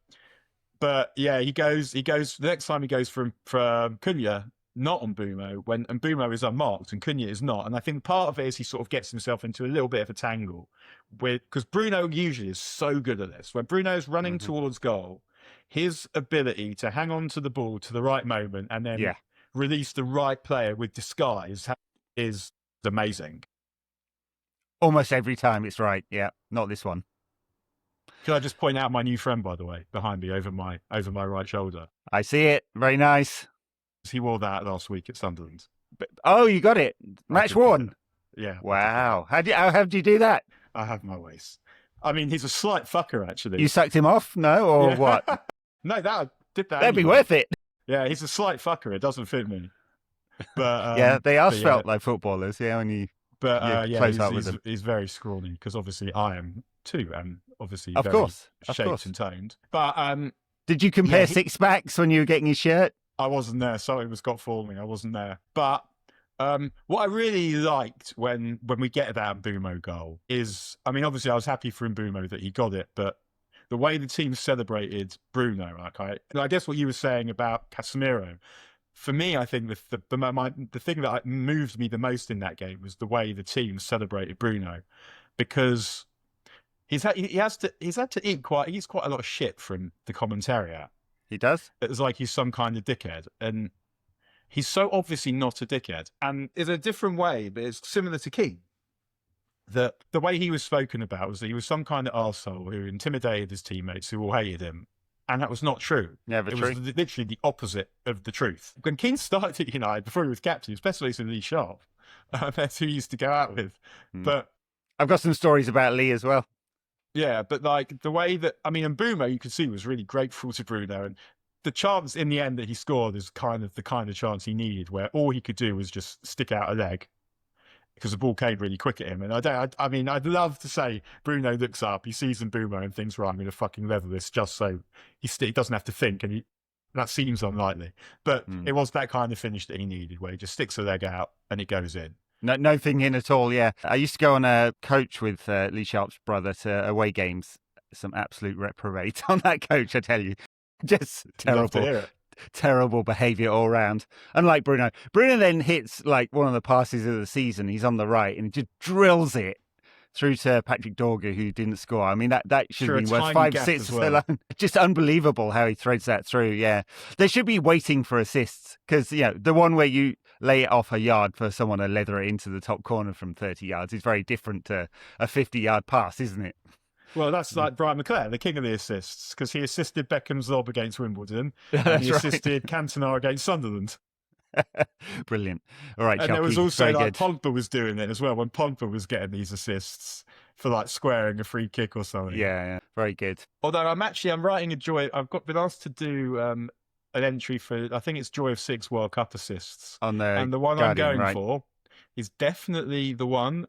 yeah, he goes. The next time he goes from Cunha, not on Mbeumo, when Mbeumo is unmarked and Cunha is not. And I think part of it is he sort of gets himself into a little bit of a tangle because Bruno usually is so good at this. When Bruno is running towards goal, his ability to hang on to the ball to the right moment and then release the right player with disguise is amazing. Almost every time it's right. Yeah, not this one. Can I just point out my new friend, by the way, behind me over my right shoulder? I see it. Very nice. He wore that last week at Sunderland. Oh, you got it. Match worn. Yeah. Wow. How do you do that? I have my ways. I mean, he's a slight fucker, actually. You sucked him off? No, or what? No, did that. That'd be worth it. Yeah, he's a slight fucker. It doesn't fit me. But yeah, they are felt like footballers. Yeah, when you close up with them. He's very scrawny because obviously I am too, and obviously of very course and toned. But did you compare six packs when you were getting his shirt? I wasn't there. Sorry, it was got for me. I wasn't there. But what I really liked when we get that Mbeumo goal is, I mean, obviously I was happy for Mbeumo that he got it, but the way the team celebrated Bruno, I guess what you were saying about Casemiro, for me, I think the thing that moved me the most in that game was the way the team celebrated Bruno, because he's had to eat quite a lot of shit from the commentariat. He does? It's like he's some kind of dickhead. And he's so obviously not a dickhead. And in a different way, but it's similar to Keane. That the way he was spoken about was that he was some kind of arsehole who intimidated his teammates who all hated him. And that was not true. Never true. It was literally the opposite of the truth. When Keane started at United, before he was captain, especially to Lee Sharp, that's who he used to go out with. But I've got some stories about Lee as well. Yeah, but like the way that, I mean, Mbeumo, you could see, was really grateful to Bruno. And the chance in the end that he scored is kind of the kind of chance he needed, where all he could do was just stick out a leg because the ball came really quick at him. And I mean, I'd love to say Bruno looks up, he sees Mbeumo and thinks, right, I'm going to fucking level this just so he doesn't have to think. And that seems unlikely. But it was that kind of finish that he needed, where he just sticks a leg out and it goes in. No thinking at all, yeah. I used to go on a coach with Lee Sharp's brother to away games. Some absolute reprobate on that coach, I tell you. Just terrible behaviour all round. Unlike Bruno. Bruno then hits like one of the passes of the season. He's on the right and he just drills it through to Patrick Dorgu, who didn't score. I mean, that should have been worth 5 assists alone. Just unbelievable how he threads that through, yeah. They should be waiting for assists because, the one where you lay it off a yard for someone to leather it into the top corner from 30 yards is very different to a 50-yard pass, isn't it? Well, that's like Brian McClair, the king of the assists, because he assisted Beckham's lob against Wimbledon and he assisted Cantona against Sunderland. Brilliant. All right, and Chucky, there was also very like good. Pogba was doing it as well, when Pogba was getting these assists for like squaring a free kick or something. Yeah, very good. Although I'm writing I've been asked to do an entry for, I think it's Joy of 6 World Cup assists. And the one Guardian, I'm going right? for is definitely the one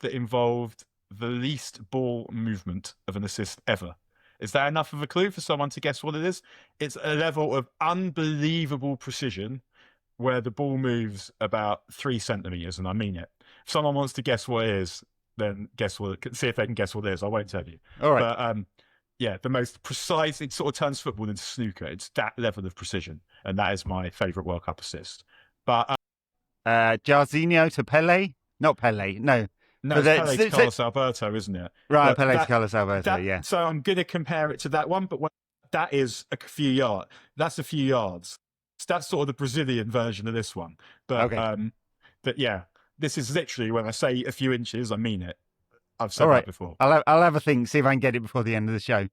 that involved the least ball movement of an assist ever. Is that enough of a clue for someone to guess what it is? It's a level of unbelievable precision where the ball moves about 3 centimetres, and I mean it. If someone wants to guess what it is, then see if they can guess what it is. I won't tell you. All right. But the most precise, it sort of turns football into snooker. It's that level of precision, and that is my favourite World Cup assist. But Jarzinho to Pele? Not Pele, no. No, it's Pele to Carlos Alberto, isn't it? Right, Pele to Carlos Alberto, yeah. So I'm going to compare it to that one, but that is a few yards. That's a few yards. That's sort of the Brazilian version of this one. But okay. But yeah, this is literally, when I say a few inches, I mean it. I've said that before. I'll have a think, see if I can get it before the end of the show.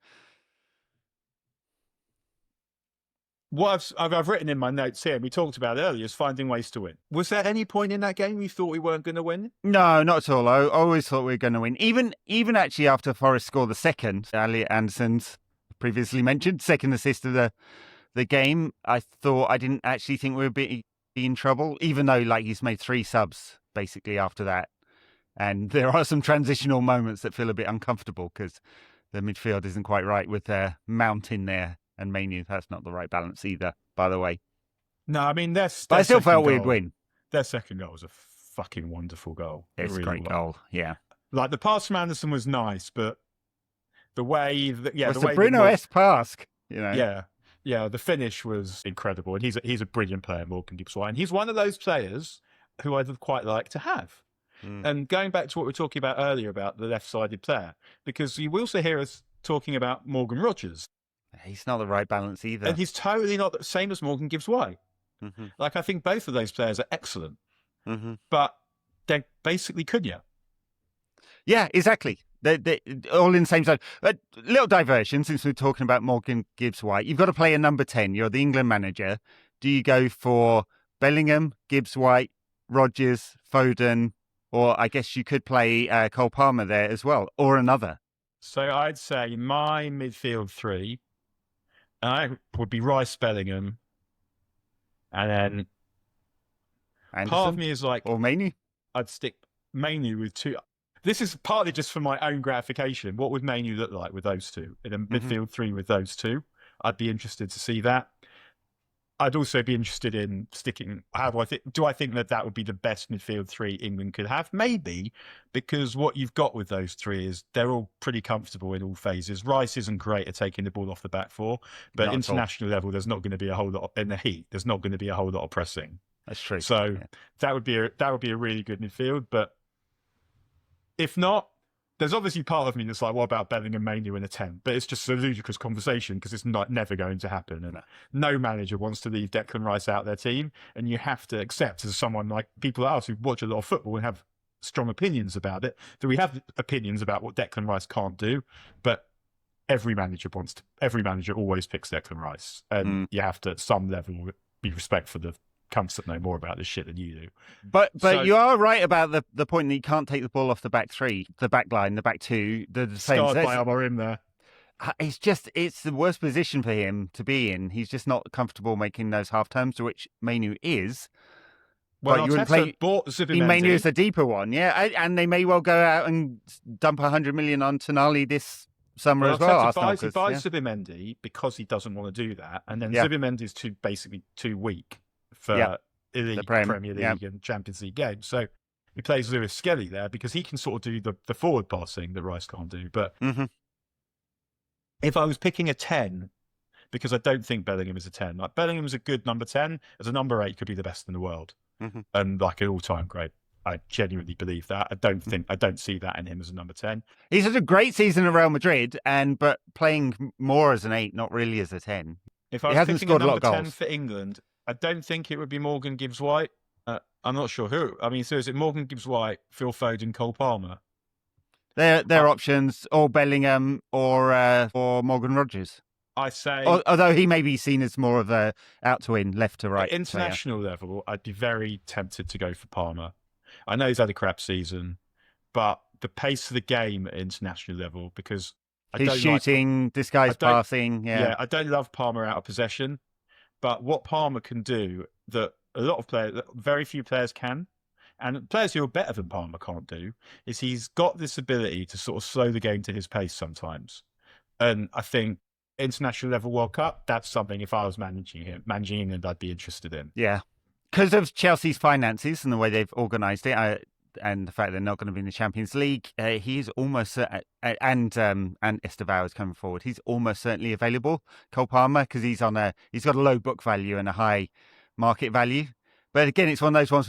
What I've written in my notes here, and we talked about it earlier, is finding ways to win. Was there any point in that game you thought we weren't going to win? No, not at all. I always thought we were going to win. Even actually after Forest scored the second, Elliot Anderson's previously mentioned, second assist of the game, I didn't actually think we would be in trouble, even though he's made 3 subs basically after that. And there are some transitional moments that feel a bit uncomfortable because the midfield isn't quite right with Mount in there. And Manu, that's not the right balance either, by the way. No, I mean, but I still felt we'd win. Their second goal was a fucking wonderful goal. It's a great goal, yeah. Like, the pass from Anderson was nice, but the way... It's a Bruno-esque pass, Yeah, the finish was incredible. And he's a brilliant player, Morgan Gibbs-White. And he's one of those players who I'd quite like to have. And going back to what we were talking about earlier about the left-sided player, because you will also hear us talking about Morgan Rogers. He's not the right balance either. And he's totally not the same as Morgan Gibbs-White. Mm-hmm. Like, I think both of those players are excellent. Mm-hmm. But they're basically Cunha. Yeah, exactly. They're all in the same side. But little diversion, since we're talking about Morgan Gibbs-White. You've got to play a number 10. You're the England manager. Do you go for Bellingham, Gibbs-White, Rodgers, Foden, or I guess you could play Cole Palmer there as well, or another? So I'd say my midfield 3... I would be Rice, Bellingham, and then Anderson, part of me is like, or Manu. I'd stick Manu with 2. This is partly just for my own gratification. What would Manu look like with those 2 in a midfield 3 with those 2? I'd be interested to see that. I'd also be interested in sticking. Do I think that would be the best midfield 3 England could have? Maybe, because what you've got with those 3 is they're all pretty comfortable in all phases. Rice isn't great at taking the ball off the back 4, but at international level, there's not going to be a whole lot in the heat. There's not going to be a whole lot of pressing. That's true. So that would be a really good midfield. But if not, there's obviously part of me that's like, what about Bellingham Manu in a 10? But it's just a ludicrous conversation because it's never going to happen. And no manager wants to leave Declan Rice out of their team. And you have to accept, as someone like people like us who watch a lot of football and have strong opinions about it, that we have opinions about what Declan Rice can't do. But every manager always picks Declan Rice. And you have to, at some level, be respectful of cunts that know more about this shit than you do. But you are right about the point that you can't take the ball off the back three, the back line, the back two. The same. Starred by Amorim there. It's the worst position for him to be in. He's just not comfortable making those half turns, to which Manu is. Well, Arteta bought Zubimendi. Manu is a deeper one, yeah, and they may well go out and dump 100 million on Tonali this summer as well. He buys Zubimendi because he doesn't want to do that, and then Zubimendi is basically too weak for elite Premier League and Champions League games. So he plays Lewis Skelly there because he can sort of do the forward passing that Rice can't do. But if I was picking a 10, because I don't think Bellingham is a 10, like Bellingham's a good number 10, as a number 8 could be the best in the world and like an all-time great. I genuinely believe that. I don't see that in him as a number 10. He's had a great season at Real Madrid, but playing more as an 8, not really as a 10. If I was picking a number 10 for England, I don't think it would be Morgan Gibbs-White. I'm not sure who. I mean, so is it Morgan Gibbs-White, Phil Foden, Cole Palmer? Their options, or Bellingham, or Morgan Rogers. I say, although he may be seen as more of a out to in, left to right. At international level, I'd be very tempted to go for Palmer. I know he's had a crap season, but the pace of the game at international level, because he's shooting, disguised passing. Yeah, I don't love Palmer out of possession, but what Palmer can do that a lot of players, very few players can, and players who are better than Palmer can't do, is he's got this ability to sort of slow the game to his pace sometimes. And I think international level World Cup, that's something, if I was managing England, I'd be interested in. Yeah. Because of Chelsea's finances and the way they've organised it, and the fact they're not going to be in the Champions League, he's almost and Estevao is coming forward. He's almost certainly available, Cole Palmer, because he's got a low book value and a high market value. But again, it's one of those ones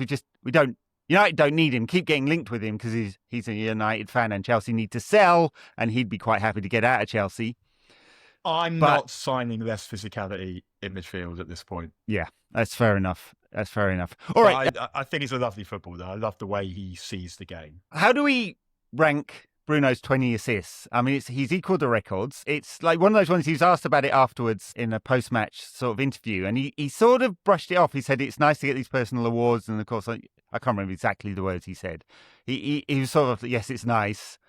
United don't need him. Keep getting linked with him because he's a United fan, and Chelsea need to sell, and he'd be quite happy to get out of Chelsea. I'm not signing less physicality in midfield at this point. Yeah, that's fair enough. All right. I think he's a lovely footballer. I love the way he sees the game. How do we rank Bruno's 20 assists? I mean, he's equalled the records. It's like one of those ones, he was asked about it afterwards in a post-match sort of interview, and he sort of brushed it off. He said it's nice to get these personal awards, and of course, I can't remember exactly the words he said. He was sort of, yes, it's nice,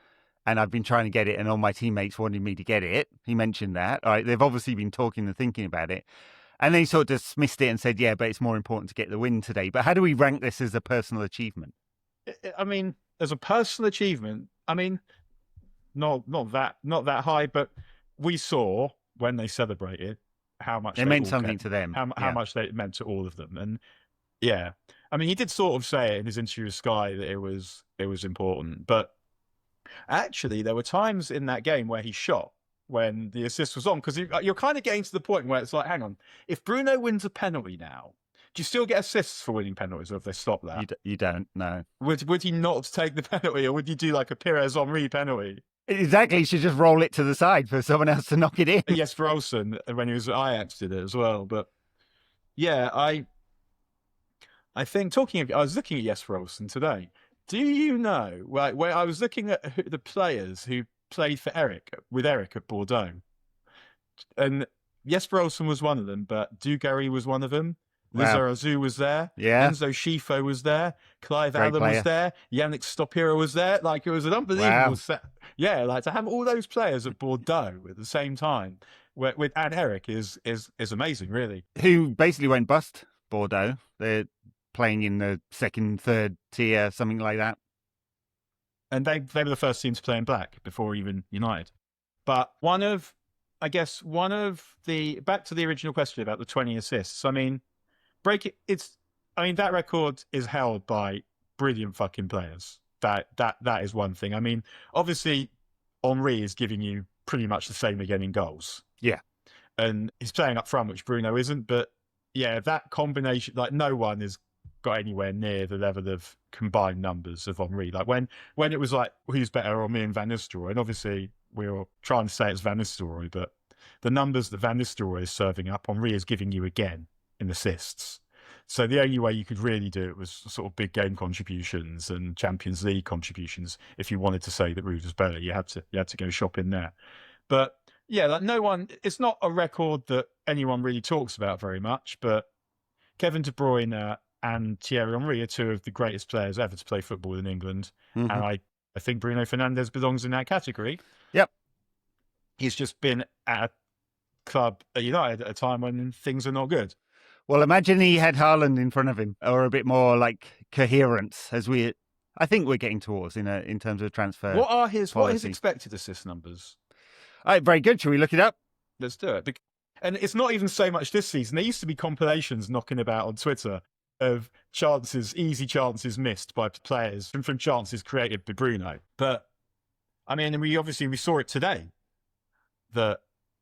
and I've been trying to get it, and all my teammates wanted me to get it. He mentioned that. All right, they've obviously been talking and thinking about it. And then he sort of dismissed it and said, yeah, but it's more important to get the win today. But how do we rank this as a personal achievement? I mean, as a personal achievement, I mean, not that high, but we saw when they celebrated how much it meant something to them. How much it meant to all of them. And yeah, I mean, he did sort of say it in his interview with Sky that it was important. But actually, there were times in that game where he shot when the assist was on, because you're kind of getting to the point where it's like, hang on, if Bruno wins a penalty now, do you still get assists for winning penalties, or if they stop that? You don't, no. Would he not take the penalty, or would you do like a Pires Henry penalty? Exactly, you should just roll it to the side for someone else to knock it in. Yes, for Olsen, when he was at Ajax, did it as well. But yeah, I think I was looking at Jesper Olsen today. Do you know, like, where I was looking at the players who played with Eric at Bordeaux, and Jesper Olsen was one of them, but Dugarry was one of them. Lizarazu was there. Yeah. Enzo Schifo was there. Clive Allen was there. Yannick Stopira was there. Like, it was an unbelievable set. Yeah, like, to have all those players at Bordeaux at the same time with and Eric is amazing, really. Who basically went bust, Bordeaux. They're playing in the second, third tier, something like that. And they were the first team to play in black before even United. But back to the original question about the 20 assists. I mean, that record is held by brilliant fucking players. That is one thing. I mean, obviously, Henry is giving you pretty much the same again in goals. Yeah. And he's playing up front, which Bruno isn't. But yeah, that combination, like, no one is got anywhere near the level of combined numbers of Henry. Like when it was like, who's better, Henry and Van Nistelrooy? And obviously we were trying to say it's Van Nistelrooy, but the numbers that Van Nistelrooy is serving up, Henry is giving you again in assists. So the only way you could really do it was sort of big game contributions and Champions League contributions. If you wanted to say that Rudi's better, you had to go shopping there. But yeah, like no one, it's not a record that anyone really talks about very much, but Kevin De Bruyne and Thierry Henry are two of the greatest players ever to play football in England. Mm-hmm. And I think Bruno Fernandes belongs in that category. Yep. He's just been at a club at United at a time when things are not good. Well, imagine he had Haaland in front of him, or a bit more like coherence, as I think we're getting towards in terms of transfer. What are his expected assist numbers? All right, very good. Shall we look it up? Let's do it. And it's not even so much this season. There used to be compilations knocking about on Twitter of easy chances missed by players from chances created by Bruno. But I mean, we saw it today that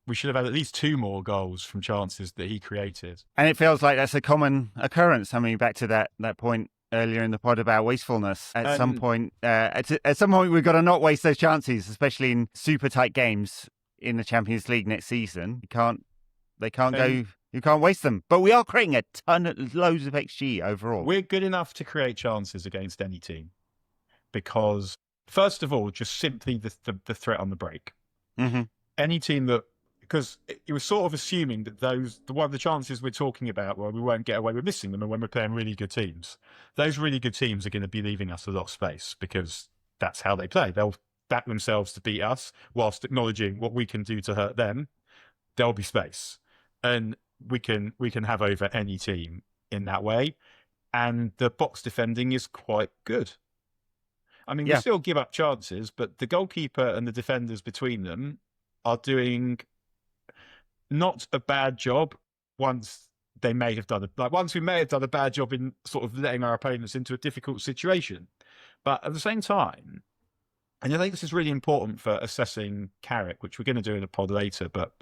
we should have had at least 2 more goals from chances that he created. And it feels like that's a common occurrence. I mean, back to that point earlier in the pod about wastefulness. At some point, we've got to not waste those chances, especially in super tight games in the Champions League next season. You can't waste them. But we are creating loads of XG overall. We're good enough to create chances against any team because, first of all, just simply the threat on the break. Mm-hmm. Any team that, because it was sort of assuming that one of the chances we're talking about where we won't get away with missing them and when we're playing really good teams, those really good teams are going to be leaving us a lot of space because that's how they play. They'll back themselves to beat us whilst acknowledging what we can do to hurt them. There'll be space. And we can have over any team in that way. And the box defending is quite good. I mean, we still give up chances, but the goalkeeper and the defenders between them are doing not a bad job. Once we may have done a bad job in sort of letting our opponents into a difficult situation. But at the same time, and I think this is really important for assessing Carrick, which we're going to do in a pod later, but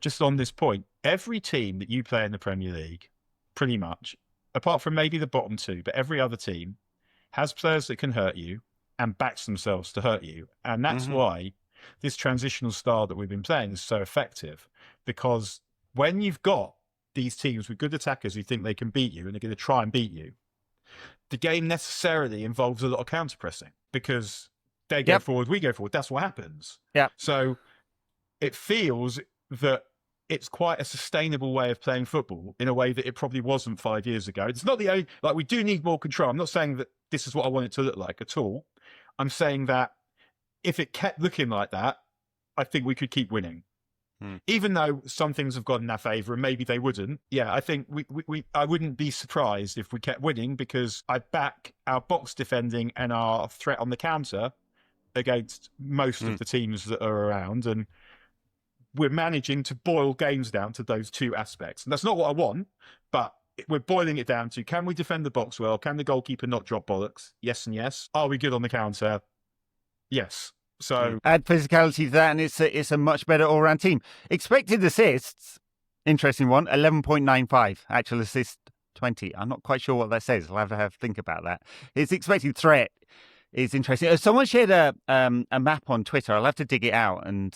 just on this point, every team that you play in the Premier League, pretty much, apart from maybe the bottom 2, but every other team has players that can hurt you and backs themselves to hurt you. And that's why this transitional style that we've been playing is so effective, because when you've got these teams with good attackers who think they can beat you and they're going to try and beat you, the game necessarily involves a lot of counter-pressing because they go forward, we go forward. That's what happens. Yeah. So it feels that it's quite a sustainable way of playing football in a way that it probably wasn't 5 years ago. It's not the only, we do need more control. I'm not saying that this is what I want it to look like at all. I'm saying that if it kept looking like that, I think we could keep winning. Even though some things have gone in our favour and maybe they wouldn't. Yeah, I think I wouldn't be surprised if we kept winning because I back our box defending and our threat on the counter against most of the teams that are around. And we're managing to boil games down to those 2 aspects. And that's not what I want, but we're boiling it down to, can we defend the box well? Can the goalkeeper not drop bollocks? Yes and yes. Are we good on the counter? Yes. So add physicality to that, and it's a much better all-round team. Expected assists, interesting one, 11.95. Actual assist, 20. I'm not quite sure what that says. I'll have to think about that. His expected threat is interesting. Someone shared a map on Twitter. I'll have to dig it out and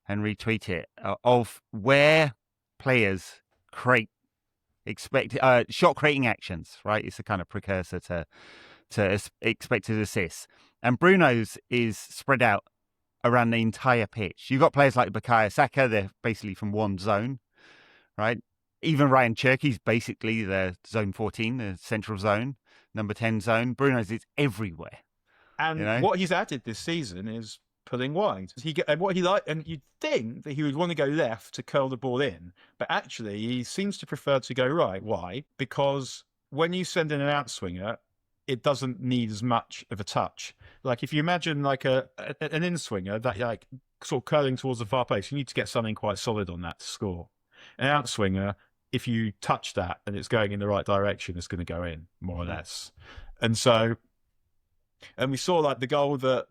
retweet it of where players create shot creating actions. Right, it's a kind of precursor to expected assists. And Bruno's is spread out around the entire pitch. You've got players like Bukayo Saka, they're basically from one zone, right? Even Ryan Cherky's basically the zone 14, the central zone, number 10 zone. Bruno's is everywhere. And what he's added this season is pulling wide. And you'd think that he would want to go left to curl the ball in, but actually he seems to prefer to go right. Why? Because when you send in an outswinger, it doesn't need as much of a touch. Like if you imagine like an in-swinger that like sort of curling towards the far post, you need to get something quite solid on that to score. An outswinger, if you touch that and it's going in the right direction, it's going to go in more or less. And we saw like the goal, the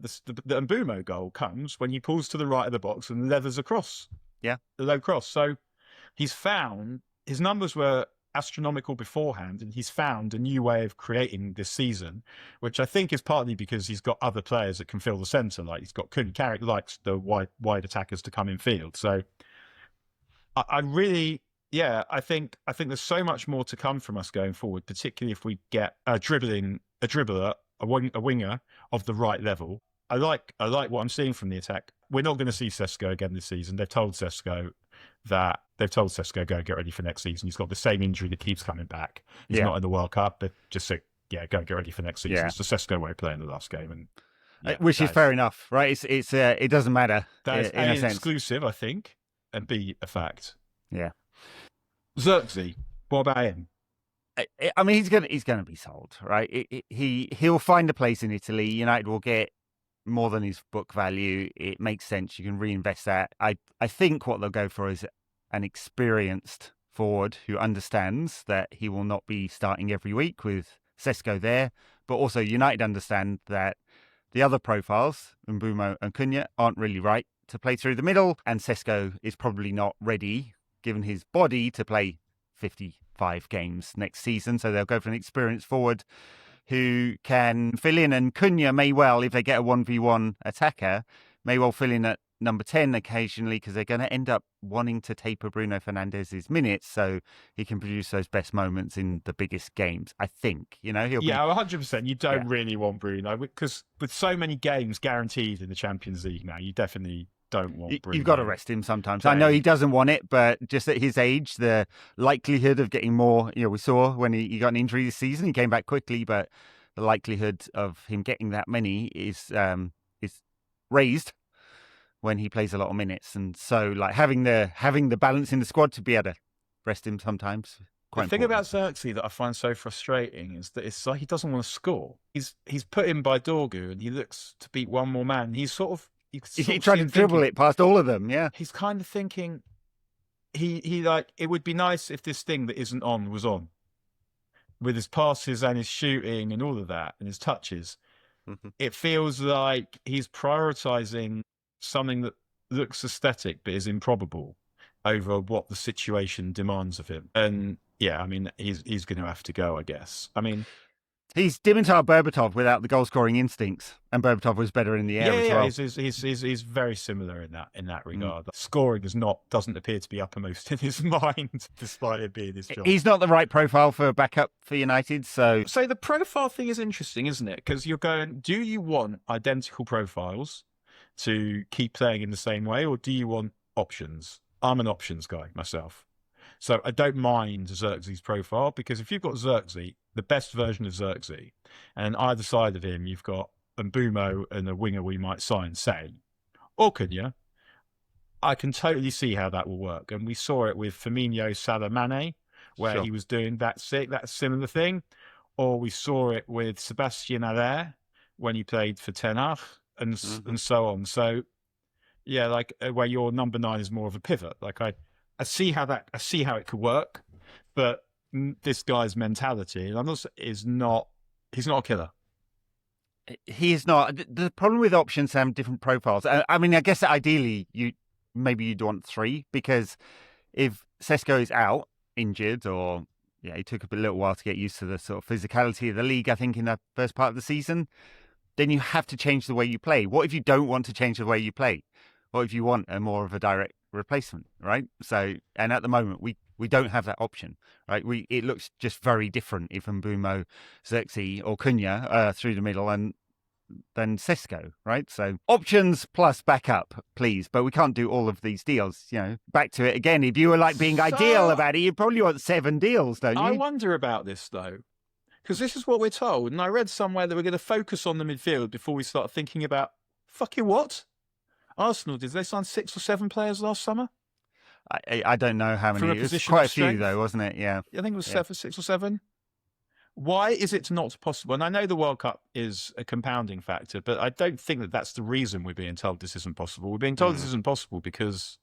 Mbeumo goal comes when he pulls to the right of the box and levers across. Yeah, the low cross. So he's found his numbers were astronomical beforehand, and he's found a new way of creating this season, which I think is partly because he's got other players that can fill the centre. Like he's got Cunha. Carrick likes the wide attackers to come in field. So I really, yeah, I think there's so much more to come from us going forward, particularly if we get a dribbler, a winger of the right level. I like what I'm seeing from the attack. We're not going to see Sesko again this season. They've told Sesko go and get ready for next season. He's got the same injury that keeps coming back. He's not in the World Cup, but just say, go and get ready for next season. It's the Sesko way of playing the last game, and which is fair enough, right? It's it doesn't matter. That is in a sense. Exclusive, I think, and B, a fact. Yeah. Xerxes, what about him? I mean, he's gonna be sold, right? He'll find a place in Italy. United will get more than his book value. It makes sense. You can reinvest that. I think what they'll go for is an experienced forward who understands that he will not be starting every week with Sesko there, but also United understand that the other profiles, Mbeumo and Cunha, aren't really right to play through the middle, and Sesko is probably not ready, given his body, to play 55 games next season. So they'll go for an experienced forward who can fill in, and Cunha may well, if they get a 1v1 attacker, may well fill in at number 10 occasionally, because they're going to end up wanting to taper Bruno Fernandes' minutes so he can produce those best moments in the biggest games. I think, he'll be... 100%. You don't really want Bruno, because with so many games guaranteed in the Champions League now, you definitely don't want Bruno. You've got to rest him sometimes. I know he doesn't want it, but just at his age, the likelihood of getting more, we saw when he got an injury this season, he came back quickly, but the likelihood of him getting that many is raised when he plays a lot of minutes. And so like having the balance in the squad to be able to rest him sometimes. The thing about Xerxes that I find so frustrating is that it's like he doesn't want to score. He's put in by Dorgu and he looks to beat one more man. He's sort of... He tried to dribble it past all of them, yeah. He's kind of thinking, he like, it would be nice if this thing that isn't on was on. With his passes and his shooting and all of that, and his touches. Mm-hmm. It feels like he's prioritising something that looks aesthetic but is improbable over what the situation demands of him. And yeah, I mean, he's going to have to go, I guess. I mean... He's Dimitar Berbatov without the goal-scoring instincts, and Berbatov was better in the air as well. He's very similar in that regard. Scoring doesn't appear to be uppermost in his mind, despite it being his job. He's not the right profile for backup for United, so the profile thing is interesting, isn't it? Because you're going, do you want identical profiles to keep playing in the same way, or do you want options? I'm an options guy myself. So I don't mind Xerxes' profile, because if you've got Xerxes, the best version of Xerxes, and on either side of him, you've got Mbeumo and a winger we might sign, say, or Cunha, I can totally see how that will work. And we saw it with Firmino, Salah, Mane, where he was doing that similar thing. Or we saw it with Sebastian Haller when he played for Ten Hag, and so on. So, yeah, like where your number 9 is more of a pivot. Like I see how it could work, but this guy's mentality, and he's not a killer. He is not. The problem with options have different profiles. I mean, I guess ideally you'd want 3, because if Sesko is out injured, or he took a little while to get used to the sort of physicality of the league, I think, in the first part of the season, then you have to change the way you play. What if you don't want to change the way you play? What if you want a more of a direct replacement, right? So, and at the moment we don't have that option, right? It looks just very different if Mbeumo, Xerxes or Cunha through the middle and then Sesko, right? So options plus backup, please. But we can't do all of these deals. Back to it again. If you were like being ideal about it, you probably want 7 deals, don't you? I wonder about this though, because this is what we're told, and I read somewhere that we're going to focus on the midfield before we start thinking about fucking what? Arsenal, did they sign 6 or 7 players last summer? I don't know how many. It was quite a few, though, wasn't it? Yeah. I think it was 6 or 7. Why is it not possible? And I know the World Cup is a compounding factor, but I don't think that that's the reason we're being told this isn't possible. We're being told this isn't possible because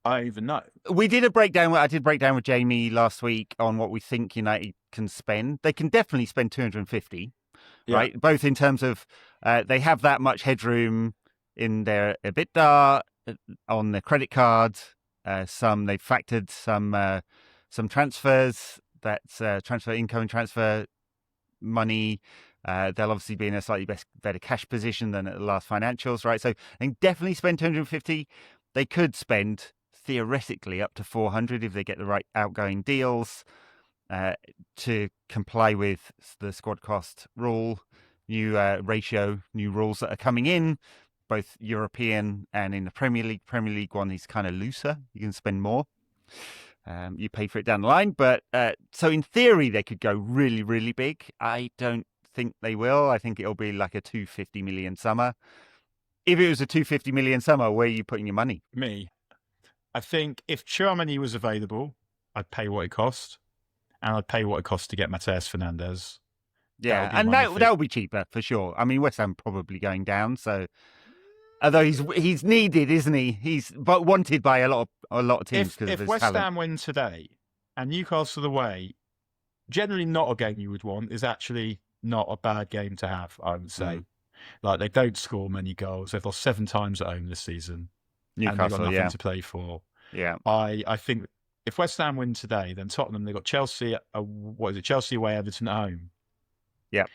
I even know. We did a breakdown. I did a breakdown with Jamie last week on what we think United can spend. They can definitely spend 250, right? Both in terms of they have that much headroom in their EBITDA, on their credit card. They've factored some transfers That's transfer income and transfer money. They'll obviously be in a slightly better cash position than at the last financials, right? So they can definitely spend 250. They could spend theoretically up to 400 if they get the right outgoing deals to comply with the squad cost rule, new ratio, new rules that are coming in, both European and in the Premier League. Premier League one is kind of looser. You can spend more. You pay for it down the line. But so in theory, they could go really, really big. I don't think they will. I think it'll be like a 250 million summer. If it was a 250 million summer, where are you putting your money? Me. I think if Tchouaméni was available, I'd pay what it cost. And I'd pay what it costs to get Matteus Fernandes. Yeah, and that'll be cheaper for sure. I mean, West Ham probably going down, so although he's needed, isn't he? He's but wanted by a lot of teams because of his West talent. Ham win today and Newcastle away, generally not a game you would want, is actually not a bad game to have, I would say. Like, they don't score many goals. They've lost 7 times at home this season. Newcastle, and they've got nothing to play for. Yeah, I think if West Ham win today, then Tottenham, they've got Chelsea, Chelsea away, Everton at home. Yeah.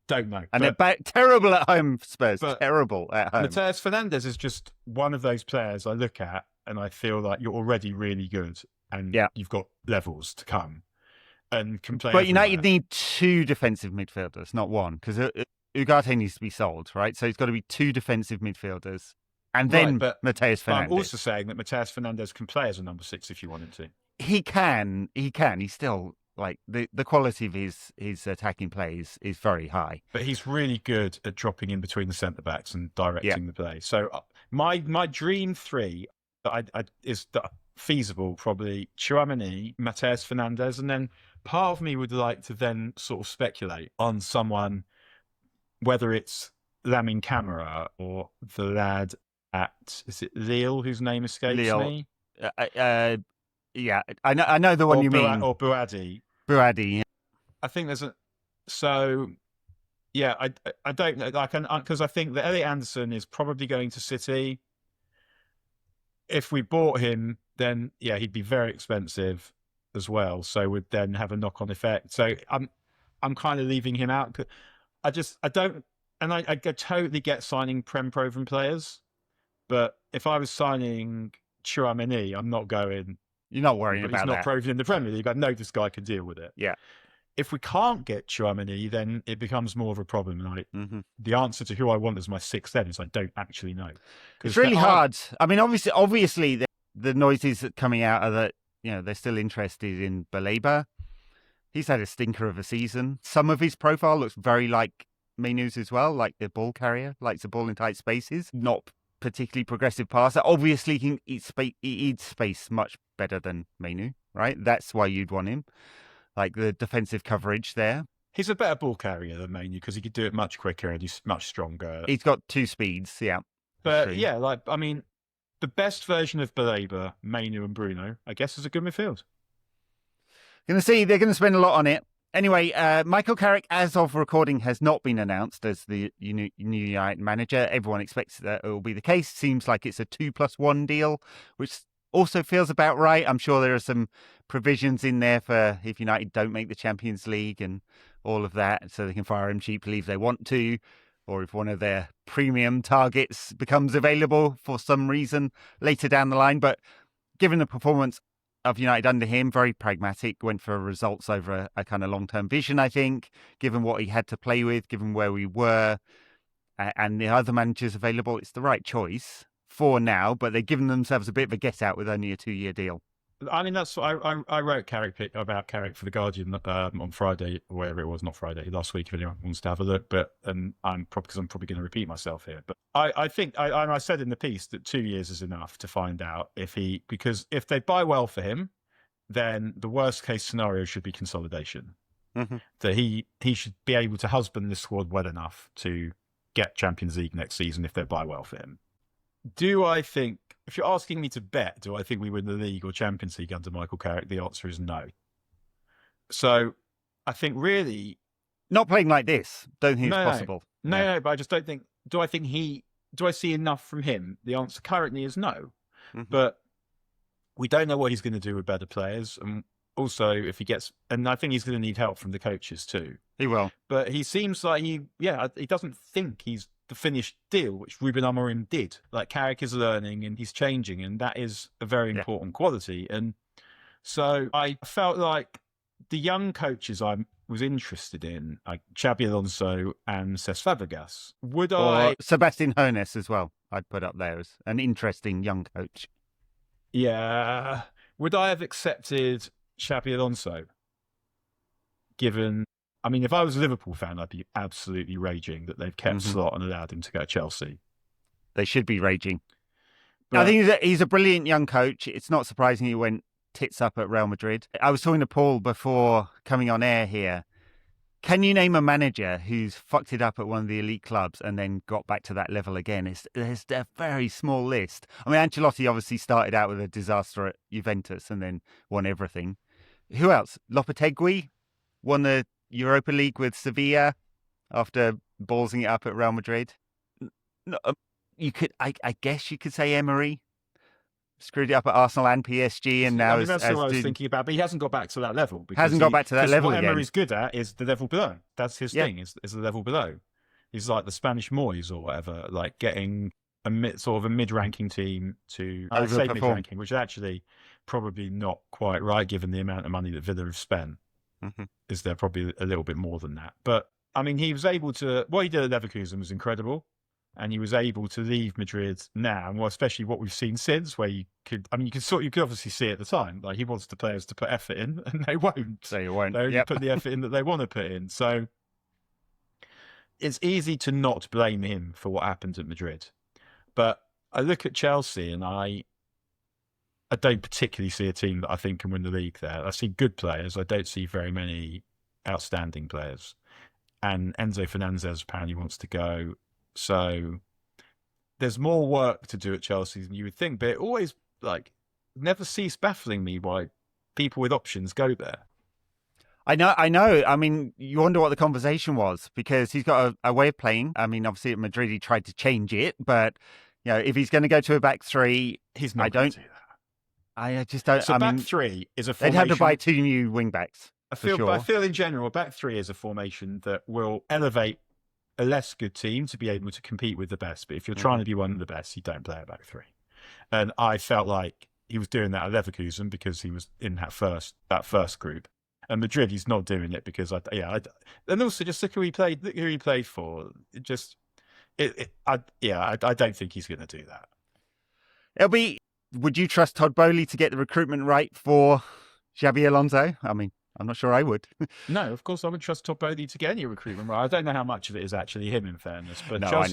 Don't know. And they're terrible at home, Spurs. Terrible at home. Matteus Fernandes is just one of those players I look at and I feel like you're already really good and you've got levels to come and can play. But United need 2 defensive midfielders, not one, because Ugarte needs to be sold, right? So it's got to be 2 defensive midfielders. And then Matteus Fernandes. I'm also saying that Matteus Fernandes can play as a number 6 if you want him to. He can. He's still, like, the quality of his attacking plays is very high. But he's really good at dropping in between the centre-backs and directing the play. So my dream 3 is feasible, probably Tchouaméni, Matteus Fernandes, and then part of me would like to then sort of speculate on someone, whether it's Lamine Camara or the lad at, is it Lille, whose name escapes me? Yeah, I know the one you mean. Or Bouadi. Bouadi. I think there's I don't know. Because I think that Elliot Anderson is probably going to City. If we bought him, then he'd be very expensive as well. So would then have a knock-on effect. So I'm kind of leaving him out. I totally get signing proven players. But if I was signing Tchouaméni, I'm not going. You're not worrying about that. He's not proven in the Premier League. I know this guy can deal with it. Yeah. If we can't get Tchouaméni, then it becomes more of a problem. Like the answer to who I want as my 6th then is I don't actually know. It's really hard. I mean, obviously, the noises coming out are that they're still interested in Baleba. He's had a stinker of a season. Some of his profile looks very like Mainoo's as well, like the ball carrier, likes the ball in tight spaces. Not particularly progressive passer. Obviously, he eats space much better than Mainoo, right? That's why you'd want him. Like the defensive coverage there. He's a better ball carrier than Mainoo because he could do it much quicker and he's much stronger. He's got 2 speeds, yeah. But the best version of Baleba, Mainoo and Bruno, I guess, is a good midfield. They're going to spend a lot on it. Anyway, Michael Carrick, as of recording, has not been announced as the new United manager. Everyone expects that it will be the case. Seems like it's a 2+1 deal, which also feels about right. I'm sure there are some provisions in there for if United don't make the Champions League and all of that, so they can fire him cheaply if they want to, or if one of their premium targets becomes available for some reason later down the line. But given the performance of United under him, very pragmatic, went for results over a kind of long-term vision, I think, given what he had to play with, given where we were, and the other managers available, it's the right choice for now, but they've given themselves a bit of a get-out with only a 2-year deal. I mean, that's what I wrote about Carrick for The Guardian on Friday, or wherever it was, not Friday, last week, if anyone wants to have a look. But I'm probably going to repeat myself here. But I think I said in the piece that 2 years is enough to find out because if they buy well for him, then the worst case scenario should be consolidation. That he should be able to husband the squad well enough to get Champions League next season if they buy well for him. Do I think, if you're asking me to bet, do I think we win the league or Champions League under Michael Carrick? The answer is no. So I think really... Not playing like this, don't think it's possible. No, but I just don't think... Do I see enough from him? The answer currently is no. But we don't know what he's going to do with better players. And also if he gets, and I think he's going to need help from the coaches too. He will. But he seems like he doesn't think he's the finished deal, which Ruben Amorim did. Like Carrick is learning and he's changing, and that is a very important quality. And so I felt like the young coaches I was interested in, like Xabi Alonso and Cesc Fabregas, or Sebastian Hoeneß as well, I'd put up there as an interesting young coach. Yeah. Would I have accepted Xabi Alonso? Given, I mean, if I was a Liverpool fan, I'd be absolutely raging that they've kept Slot and allowed him to go to Chelsea. They should be raging. But I think he's a brilliant young coach. It's not surprising he went tits up at Real Madrid. I was talking to Paul before coming on air here. Can you name a manager who's fucked it up at one of the elite clubs and then got back to that level again? There's a very small list. I mean, Ancelotti obviously started out with a disaster at Juventus and then won everything. Who else? Lopetegui won the Europa League with Sevilla after ballsing it up at Real Madrid. No, I guess you could say Emery screwed it up at Arsenal and PSG, and now that's what I was thinking about. But he hasn't got back to that level. Got back to that level what again. Emery's good at is the level below. That's his thing. Is the level below. He's like the Spanish Moyes or whatever, like getting a mid-ranking team to mid-ranking, which is actually probably not quite right given the amount of money that Villa have spent. Is there probably a little bit more than that? But I mean, he was able to. What he did at Leverkusen was incredible. And he was able to leave Madrid now, well, especially what we've seen since, where you could obviously see at the time, like he wants the players to put effort in, and they won't. So you won't. They only put the effort in that they want to put in. So it's easy to not blame him for what happened at Madrid. But I look at Chelsea, and I don't particularly see a team that I think can win the league there. I see good players. I don't see very many outstanding players. And Enzo Fernandez apparently wants to go. So there's more work to do at Chelsea than you would think, but it always never ceased baffling me why people with options go there. I know. I mean, you wonder what the conversation was because he's got a way of playing. I mean, obviously at Madrid he tried to change it, but if he's going to go to a back three, he's not going to do that. I just don't. So back three is a formation. They'd have to buy 2 new wing backs. I feel in general, back three is a formation that will elevate a less good team to be able to compete with the best. But if you're trying to be one of the best, you don't play a back three. And I felt like he was doing that at Leverkusen because he was in that first group. And Madrid, he's not doing it because and also just look who he played for. I don't think he's going to do that. Would you trust Todd Bowley to get the recruitment right for Xabi Alonso? I mean, I'm not sure I would. No, of course I would trust Todd Bowley to get any recruitment right. I don't know how much of it is actually him, in fairness, but no,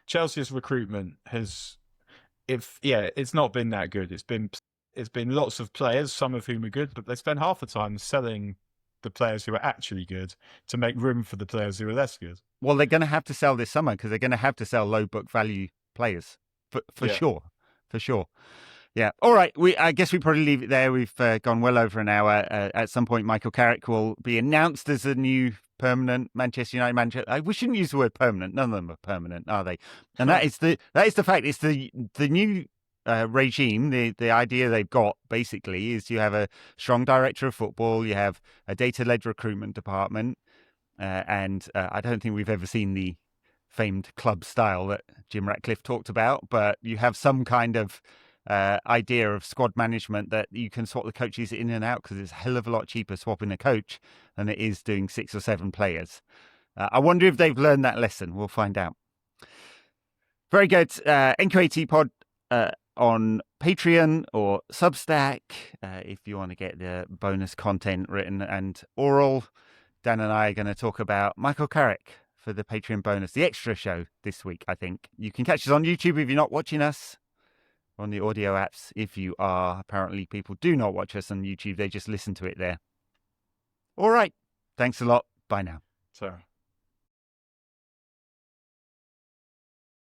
Chelsea's recruitment it's not been that good. It's been lots of players, some of whom are good, but they spend half the time selling the players who are actually good to make room for the players who are less good. Well, they're going to have to sell this summer because they're going to have to sell low book value players for sure. Yeah. All right. I guess we probably leave it there. We've gone well over an hour. At some point, Michael Carrick will be announced as a new permanent Manchester United manager. We shouldn't use the word permanent. None of them are permanent, are they? And that is the fact. It's the new regime. The idea they've got basically is you have a strong director of football. You have a data-led recruitment department, and I don't think we've ever seen the famed club style that Jim Ratcliffe talked about. But you have some kind of idea of squad management that you can swap the coaches in and out because it's a hell of a lot cheaper swapping a coach than it is doing 6 or 7 players. I wonder if they've learned that lesson. We'll find out. Very good. NQAT Pod on Patreon or Substack if you want to get the bonus content written and oral. Dan and I are going to talk about Michael Carrick for the Patreon bonus, the extra show this week, I think. You can catch us on YouTube if you're not watching us. On the audio apps, if you are. Apparently people do not watch us on YouTube, they just listen to it there. All right, thanks a lot, bye now. Sarah.